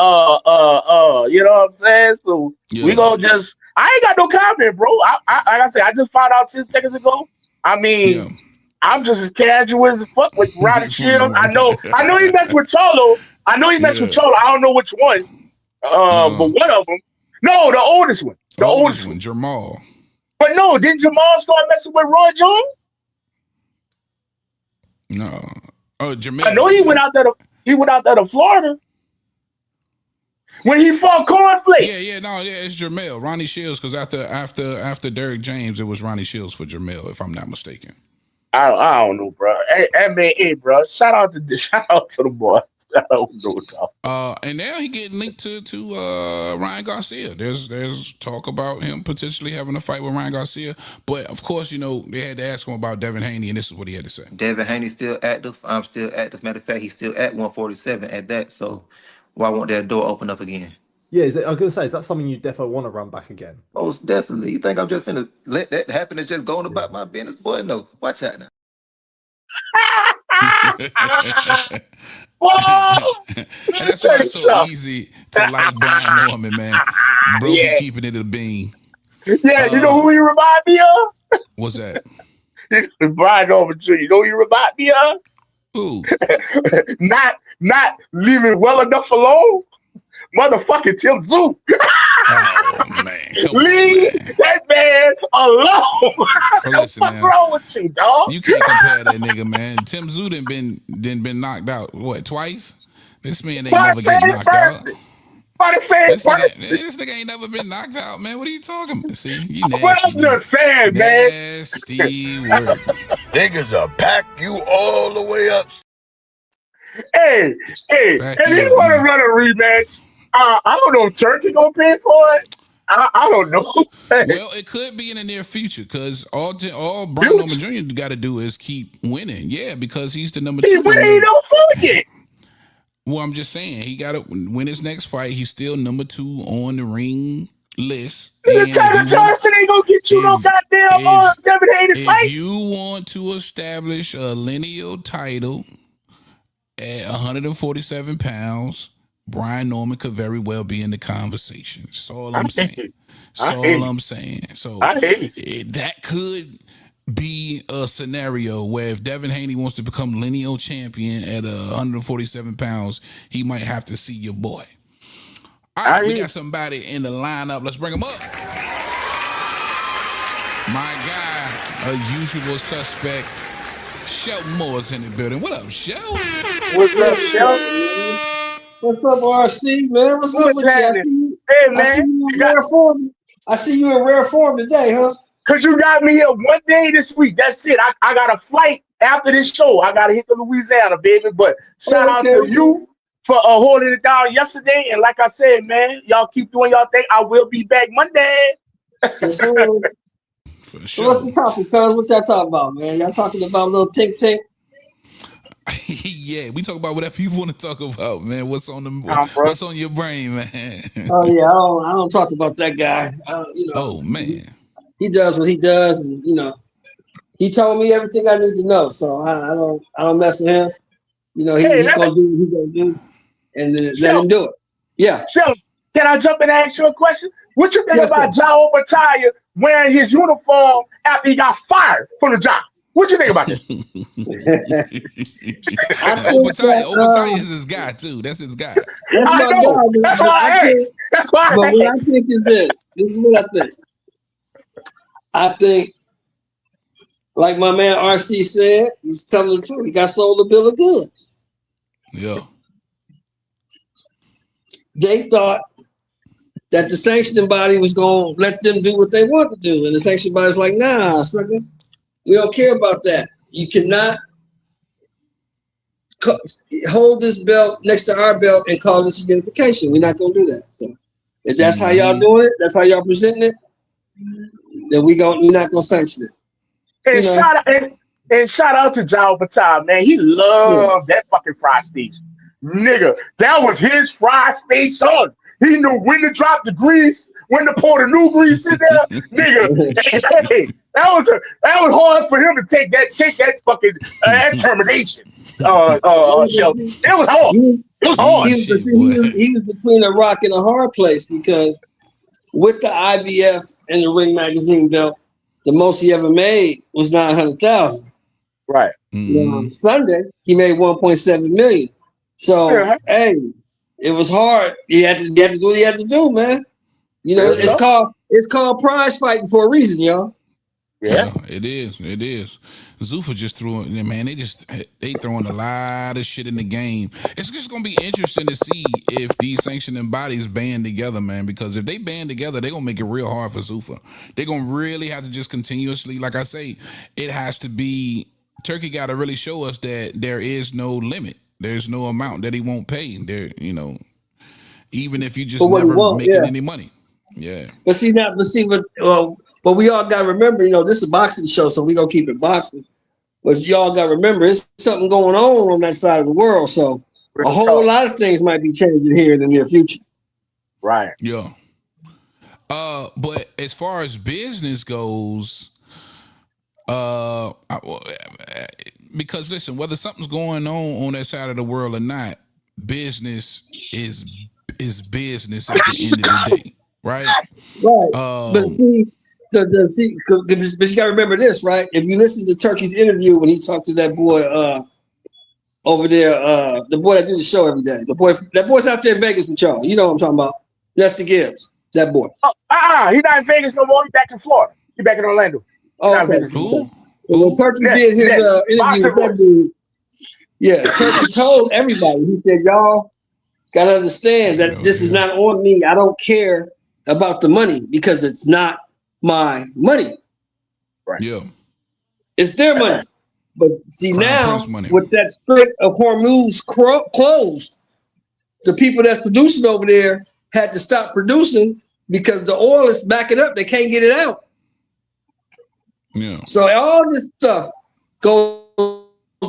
S5: I'm saying? So we gonna just. I ain't got no comment, bro. Like I said, I just found out 10 seconds ago. I mean, I'm just as casual as fuck with Roddy Shield. I know he messed with Cholo. I know he messed with Cholo. I don't know which one. But one of them. No, the oldest one. The oldest one,
S7: Jamal.
S5: But no, didn't Jamal start messing with Roy Jones?
S7: No. Oh, Jamal.
S5: I know he went out there to Florida. When he fought Cornflake.
S7: It's Jermell. Ronnie Shields, because after Derrick James, it was Ronnie Shields for Jermell, if I'm not mistaken.
S5: I don't know, bro. Hey, bro. Shout out to the boy. I don't know,
S7: and now he getting linked to Ryan Garcia. There's talk about him potentially having a fight with Ryan Garcia, but of course, they had to ask him about Devin Haney, and this is what he had to say.
S16: Devin Haney's still active. I'm still active. Matter of fact, he's still at 147 at that. So why won't that door open up again?
S17: Yeah, I was gonna say, is that something you definitely want to run back again?
S16: Most definitely. You think I'm just gonna let that happen and just going about my business? Boy, no. Watch out now.
S7: And that's why it's so easy to like Brian Norman, man. Bro be keeping it a bean.
S5: Yeah, you know who he remind me of?
S7: What's that?
S5: Brian Norman Jr. You know who he remind me of?
S7: Who?
S5: not leaving well enough alone. Motherfucking Tim Zoo.
S7: Oh man,
S5: leave that man alone. What's wrong with you, dog?
S7: You can't compare that nigga, man. Tim Zoo done been knocked out twice. This man ain't never get knocked out. This nigga ain't never been knocked out, man. What are you talking about? See, you nasty.
S5: What I'm just saying, man.
S7: Nasty work.
S10: Niggas will pack you all the way up.
S5: Hey, if you want to run a rematch, I don't know if Turkey gonna pay for it. I don't know.
S7: Well, it could be in the near future because all Brian Norman Jr. got to do is keep winning. Yeah, because he's the number 2.
S5: He don't forget.
S7: Well, I'm just saying he got to win his next fight. He's still number 2 on the ring list.
S5: Tiger Johnson ain't gonna get you no goddamn Devin Haney fight.
S7: If you want to establish a lineal title at 147 pounds, Brian Norman could very well be in the conversation. That's all I'm saying. So that could be a scenario where if Devin Haney wants to become lineal champion at 147 pounds, he might have to see your boy. All right, we got somebody in the lineup. Let's bring him up. My guy, a usual suspect, Shelton Moore's in the building. What up, Shelton?
S5: What's up, Shelton?
S18: What's up, RC, man? What's up with you?
S5: Hey, man.
S18: I see you in rare form today, huh?
S5: Because you got me here one day this week. That's it. I got a flight after this show. I got to hit the Louisiana, baby. But shout out to you for holding it down yesterday. And like I said, man, y'all keep doing y'all thing. I will be back Monday.
S18: Yes, sir. For sure. So what's the topic, cuz? What y'all talking about, man? Y'all talking about a little tink?
S7: Yeah, we talk about whatever you want to talk about, man. What's on your brain, man?
S18: Oh yeah, I don't talk about that guy.
S7: Oh man,
S18: he does what he does, and he told me everything I need to know. So I don't mess with him. He gonna do what he gonna do, and then let him do it. Yeah.
S5: Shelton, can I jump in and ask you a question? What you think about Jao Battaglia wearing his uniform after he got fired from the job? What you think about this?
S7: Battaglia is his guy too. That's his guy.
S5: That's why I asked.
S18: But what I think is this. This is what I think. I think, like my man RC said, he's telling the truth. He got sold a bill of goods.
S7: Yeah.
S18: They thought that the sanctioning body was going to let them do what they want to do. And the sanctioning body's like, nah, sucker. We don't care about that. You cannot hold this belt next to our belt and call this unification. We're not going to do that. So if that's how y'all doing it, that's how y'all presenting it, then we're not going to sanction it.
S5: And shout out to Jao Battaglia, man. He loved that fucking fry station. Nigga, that was his fry station. He knew when to drop the grease, when to pour the new grease in there, nigga. Hey, that was hard for him to take that fucking that termination. Shelton. It was hard. It was hard.
S18: He was between a rock and a hard place because with the IBF and the Ring Magazine belt, the most he ever made was $900,000.
S5: Right.
S18: Sunday he made $1.7 million. So hey, it was hard. He had to do what he had to do, man. You know, it's called prize fighting for a reason, y'all.
S7: Yeah, it is. It is. Zuffa just threw it, man. They throwing a lot of shit in the game. It's just gonna be interesting to see if these sanctioning bodies band together, man. Because if they band together, they're gonna make it real hard for Zuffa. They're gonna really have to just continuously, like I say, it has to be. Turkey got to really show us that there is no limit. There's no amount that he won't pay. There, you know, even if you just never making any money. Yeah. But
S18: we all got to remember, you know, this is a boxing show, so we're going to keep it boxing. But y'all got to remember, it's something going on that side of the world. So a whole lot of things might be changing here in the near future.
S5: Right.
S7: Yeah. But as far as business goes, because listen, whether something's going on that side of the world or not, business is business at the end of the day, right?
S18: Right. But you got to remember this, right? If you listen to Turkey's interview when he talked to that boy over there, the boy that do the show every day, that boy's out there in Vegas with y'all. You know what I'm talking about? Lester Gibbs, that boy.
S5: He's not in Vegas no more. He's back in Florida. He's back in Orlando.
S18: Okay. When Turkey did his interview with that dude, Turkey told everybody, he said, y'all got to understand that this is not on me. I don't care about the money because it's not my money.
S5: Right.
S7: Yeah.
S18: It's their money. But see, now, with that Strait of Hormuz closed, the people that's producing over there had to stop producing because the oil is backing up. They can't get it out.
S7: Yeah.
S18: So all this stuff goes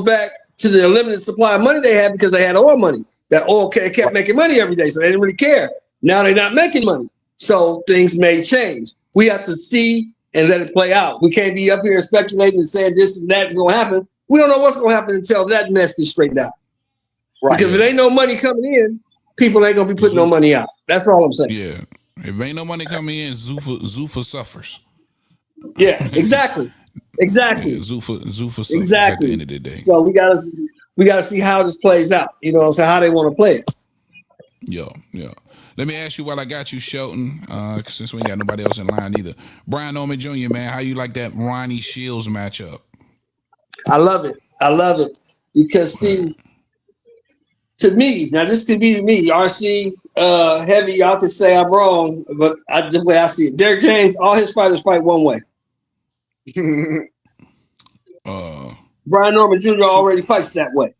S18: back to the limited supply of money they had because they had oil money. That oil kept making money every day, so they didn't really care. Now they're not making money. So things may change. We have to see and let it play out. We can't be up here speculating and saying this and that is going to happen. We don't know what's going to happen until that mess gets straightened out. Right. Because if there ain't no money coming in, people ain't going to be putting no money out. That's all I'm saying.
S7: Yeah. If ain't no money coming in, Zuffa suffers.
S18: Yeah, exactly. Exactly.
S7: Yeah, Zuffa suffers
S18: exactly.
S7: at the end of the day.
S18: So we gotta see how this plays out. You know what I'm saying? How they want to play it.
S7: Yeah. Let me ask you while I got you, Shelton, since we ain't got nobody else in line either. Brian Norman Jr., man, how you like that Ronnie Shields matchup?
S18: I love it. Because see, to me, now this could be me, RC, Heavy, y'all could say I'm wrong, but the way I see it, Derrick James, all his fighters fight one way. Brian Norman Jr. already fights that way.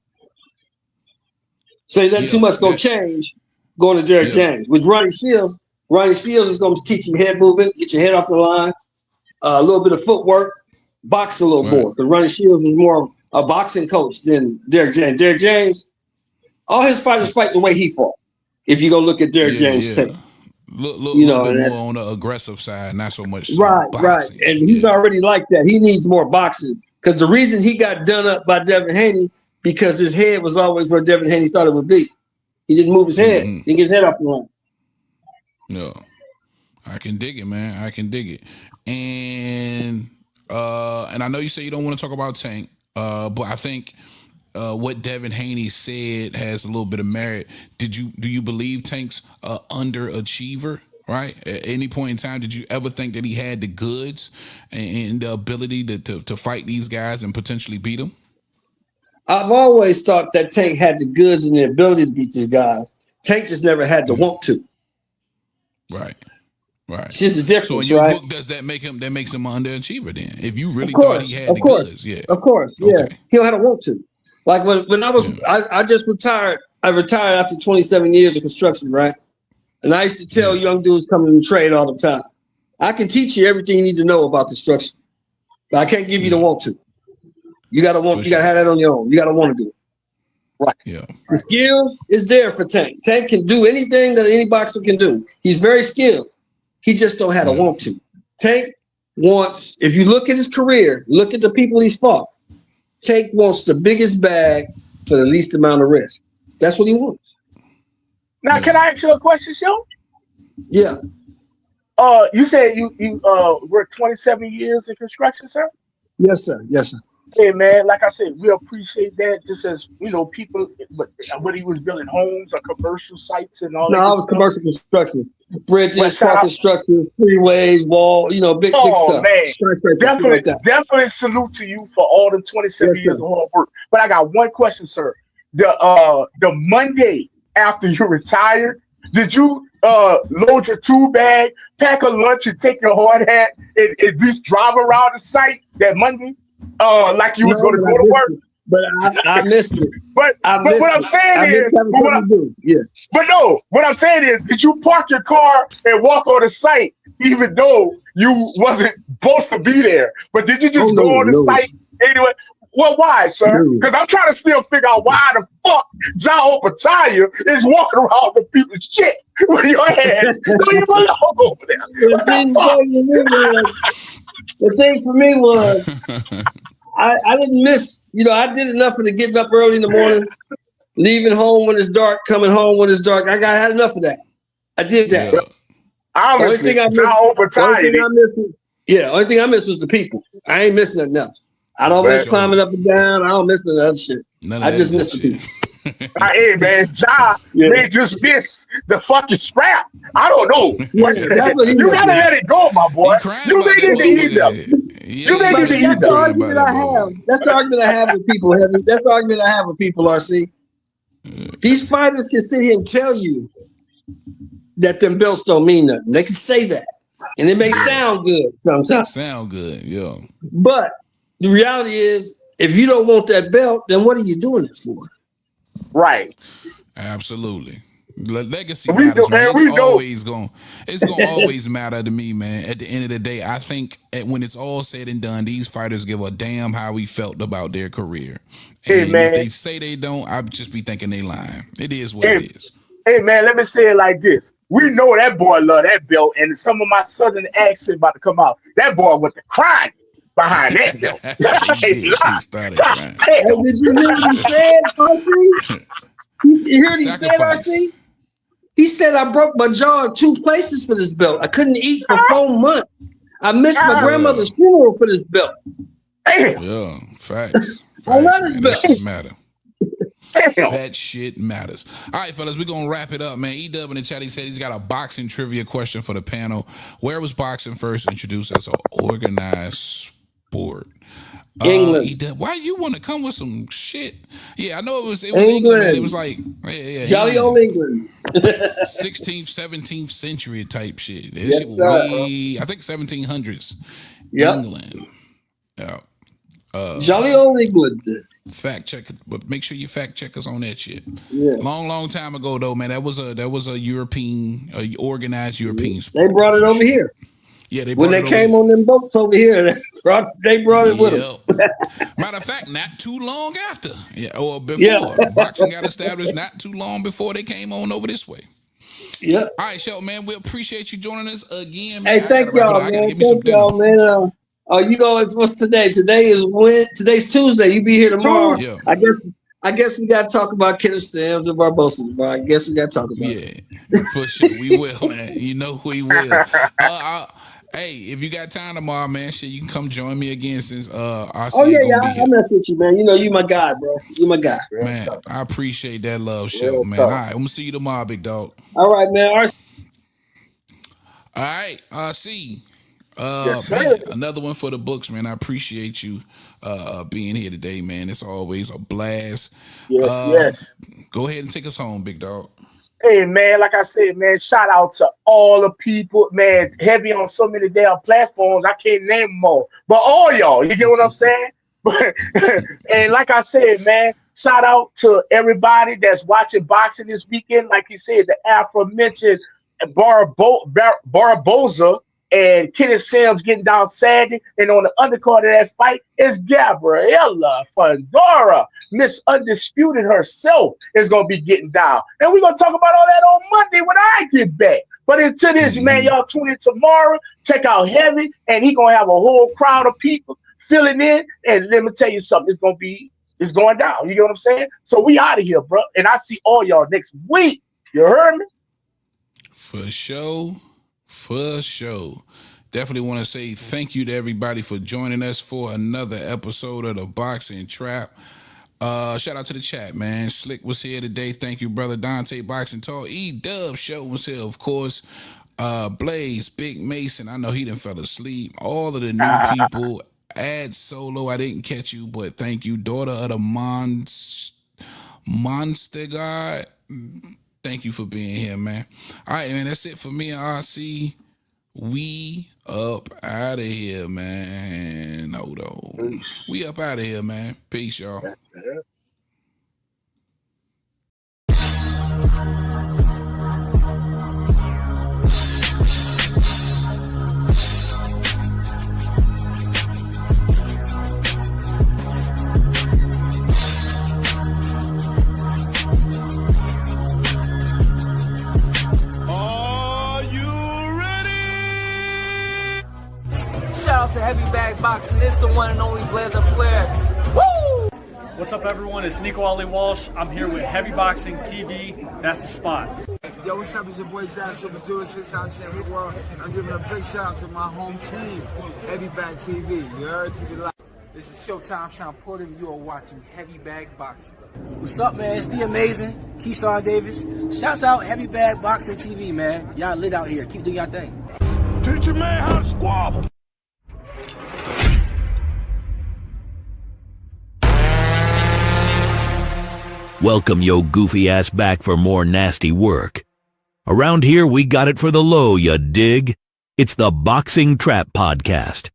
S18: So nothing too much going to change going to Derrick James. With Ronnie Shields is going to teach him head movement, get your head off the line, a little bit of footwork, box a little more. Because Ronnie Shields is more of a boxing coach than Derrick James. Derrick James, all his fighters fight the way he fought. If you go look at Derrick James' tape.
S7: Look bit more on the aggressive side, not so much boxing.
S18: Right. And he's already like that. He needs more boxing. Because the reason he got done up by Devin Haney, because his head was always where Devin Haney thought it would be. He didn't move his head. He didn't get his head off the line.
S7: No. I can dig it, man. I can dig it. And I know you say you don't want to talk about Tank, but I think what Devin Haney said has a little bit of merit. Do you believe Tank's underachiever? Right? At any point in time, did you ever think that he had the goods and the ability to fight these guys and potentially beat them?
S18: I've always thought that Tank had the goods and the ability to beat these guys. Tank just never had the want to.
S7: Right.
S18: It's just a difference.
S7: So in your book, does that makes him an underachiever then? If you really thought he had the goods,
S18: Of course, yeah. He don't have to want to. Like when I was, I just retired. I retired after 27 years of construction, right? And I used to tell young dudes coming in trade all the time, I can teach you everything you need to know about construction, but I can't give you the want to. You gotta want. You gotta have that on your own. You gotta want to do it.
S5: Right.
S7: Yeah.
S18: The skills is there for Tank. Tank can do anything that any boxer can do. He's very skilled. He just don't have to want to. Tank wants, if you look at his career, look at the people he's fought, Tank wants the biggest bag for the least amount of risk. That's what he wants.
S5: Now, can I ask you a question, Sean?
S18: Yeah.
S5: You said you worked 27 years in construction, sir?
S18: Yes, sir. Yes, sir.
S5: Hey, man, like I said, we appreciate that. Just as, people, whether he was building homes or commercial sites and all that.
S18: No, I was commercial construction. Bridges, truck construction, freeways, wall, big stuff.
S5: Man. Definitely salute to you for all the 27 years of hard work. But I got one question, sir. The Monday after you retired, did you load your tool bag, pack a lunch, and take your hard hat and at least drive around the site that Monday? Like you was going to go to work,
S18: but I missed it.
S5: But what I'm saying is, what I'm saying is, did you park your car and walk on the site, even though you wasn't supposed to be there? But did you just go on the site anyway? Well, why, sir? Because I'm trying to still figure out why the fuck John Opataya is walking around the people's shit with your hands. Don't even belong over there.
S18: The thing for me was, I didn't miss, I did enough of the getting up early in the morning, leaving home when it's dark, coming home when it's dark. I had enough of that. I did that. Only thing I missed was the people. I ain't missing nothing else. I don't miss climbing up and down. I don't miss none of that shit. I just miss the people.
S5: Hey, man, John may just miss the fucking strap. I don't know. You gotta let it go, my boy. You may need to eat them. You may need to eat them.
S18: That's the argument I have with people, Heavy. That's the argument I have with people, RC. These fighters can sit here and tell you that them belts don't mean nothing. They can say that. And it may sound good sometimes.
S7: Sound good, yeah.
S18: But the reality is, if you don't want that belt, then what are you doing it for?
S5: Right.
S7: Absolutely. Legacy matters, man. It's gonna always matter to me, man. At the end of the day, I think when it's all said and done, these fighters give a damn how we felt about their career. And if they say they don't, I'd just be thinking they lying. It is what it is.
S5: Hey, man, let me say it like this. We know that boy love that belt, and some of my southern accent about to come out. That boy went to crying behind that belt.
S7: He started crying.
S18: Did you hear what he said, RC? You hear what he said, RC? He said, I broke my jaw in 2 places for this belt. I couldn't eat for 4 months. I missed my grandmother's funeral for this belt.
S7: Yeah, facts.
S18: I love this
S7: That shit
S18: belt.
S7: matter. That shit matters. All right, fellas, we're going to wrap it up, man. E-Dub in the chat, he said he's got a boxing trivia question for the panel. Where was boxing first introduced as an organized sport?
S18: England.
S7: E-Dub, why you want to come with some shit? Yeah, I know it was England. Man. It was like,
S18: Jolly old England.
S7: 16th, 17th century type shit. That shit way, I think 1700s. England. Yeah.
S18: Jolly old England.
S7: Fact check, but make sure you fact check us on that shit.
S18: Yeah.
S7: Long time ago though, man. That was a European, organized European sport.
S18: They brought it over here.
S7: Yeah, they
S18: when they came on them boats over here, they brought it with them.
S7: Matter of fact, not too long after, or before, boxing got established. Not too long before they came on over this way.
S18: Yeah.
S7: All right, Shelton, man. We appreciate you joining us again, man.
S18: Hey, thank y'all, man. Thank y'all, man. What's today? Today's Tuesday. You be here tomorrow. Yeah. I guess we got to talk about Kenneth Sims and Barbosa, bro. I guess we got to talk about it.
S7: For sure. We will, man. You know we will. Hey, if you got time tomorrow, man, shit, you can come join me again since I
S18: mess with you, man. You know you my guy, bro. You my guy, bro.
S7: Man, I appreciate that love, Shelton, man. All right, I'm gonna see you tomorrow, big dog.
S18: All right, man.
S7: All right, see.
S5: Yes,
S7: man, another one for the books, man. I appreciate you being here today, man. It's always a blast.
S5: Yes.
S7: Go ahead and take us home, big dog.
S5: Hey, man, like I said, man, shout out to all the people, man, heavy on so many damn platforms. I can't name them all. But all y'all, you get what I'm saying? And like I said, man, shout out to everybody that's watching boxing this weekend. Like you said, the aforementioned Barbosa and Kenneth Sims getting down sagging, and on the undercard of that fight is Gabriella Fundora. Miss Undisputed herself is going to be getting down. And we're going to talk about all that on Monday when I get back. But until this, man, y'all tune in tomorrow. Check out Heavy, and he going to have a whole crowd of people filling in. And let me tell you something, it's going down. You get what I'm saying? So we out of here, bro. And I see all y'all next week. You heard me?
S7: For sure. For sure. Definitely want to say thank you to everybody for joining us for another episode of the Boxing Trap. Shout out to the chat, man. Slick was here today. Thank you, brother Dante Boxing Talk. E-Dub Show was here, of course. Blaze, Big Mason. I know he done fell asleep. All of the new people. Ad Solo, I didn't catch you, but thank you. Daughter of the Monster God. Thank you for being here, man. All right, man, that's it for me and RC. We up out of here, man. Hold on. We up out of here, man. Peace, y'all.
S1: Shout out to Heavy Bag Boxing. It's the one and only Blazer Flair. Woo!
S2: What's up, everyone? It's Nico Ali Walsh. I'm here with Heavy Boxing TV. That's the spot.
S3: Yo, what's up? It's your boy Zach, Super Dudes, fifth-time champion of the world. I'm giving a big shout out to my home team, Heavy Bag TV. You heard? Keep it live.
S4: This is Showtime Sean Porter, and you are watching Heavy Bag Boxing. What's up, man? It's the amazing Keyshawn Davis. Shouts out Heavy Bag Boxing TV, man. Y'all lit out here. Keep doing y'all thing.
S10: Teach your man how to squabble.
S6: Welcome yo goofy ass back for more nasty work. Around here, we got it for the low, you dig? It's the Boxing Trap Podcast.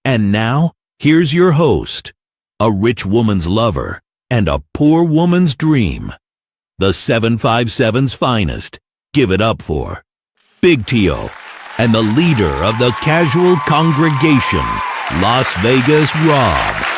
S6: And now, here's your host, a rich woman's lover and a poor woman's dream. The 757's finest. Give it up for Big Tio and the leader of the casual congregation, Las Vegas Rob.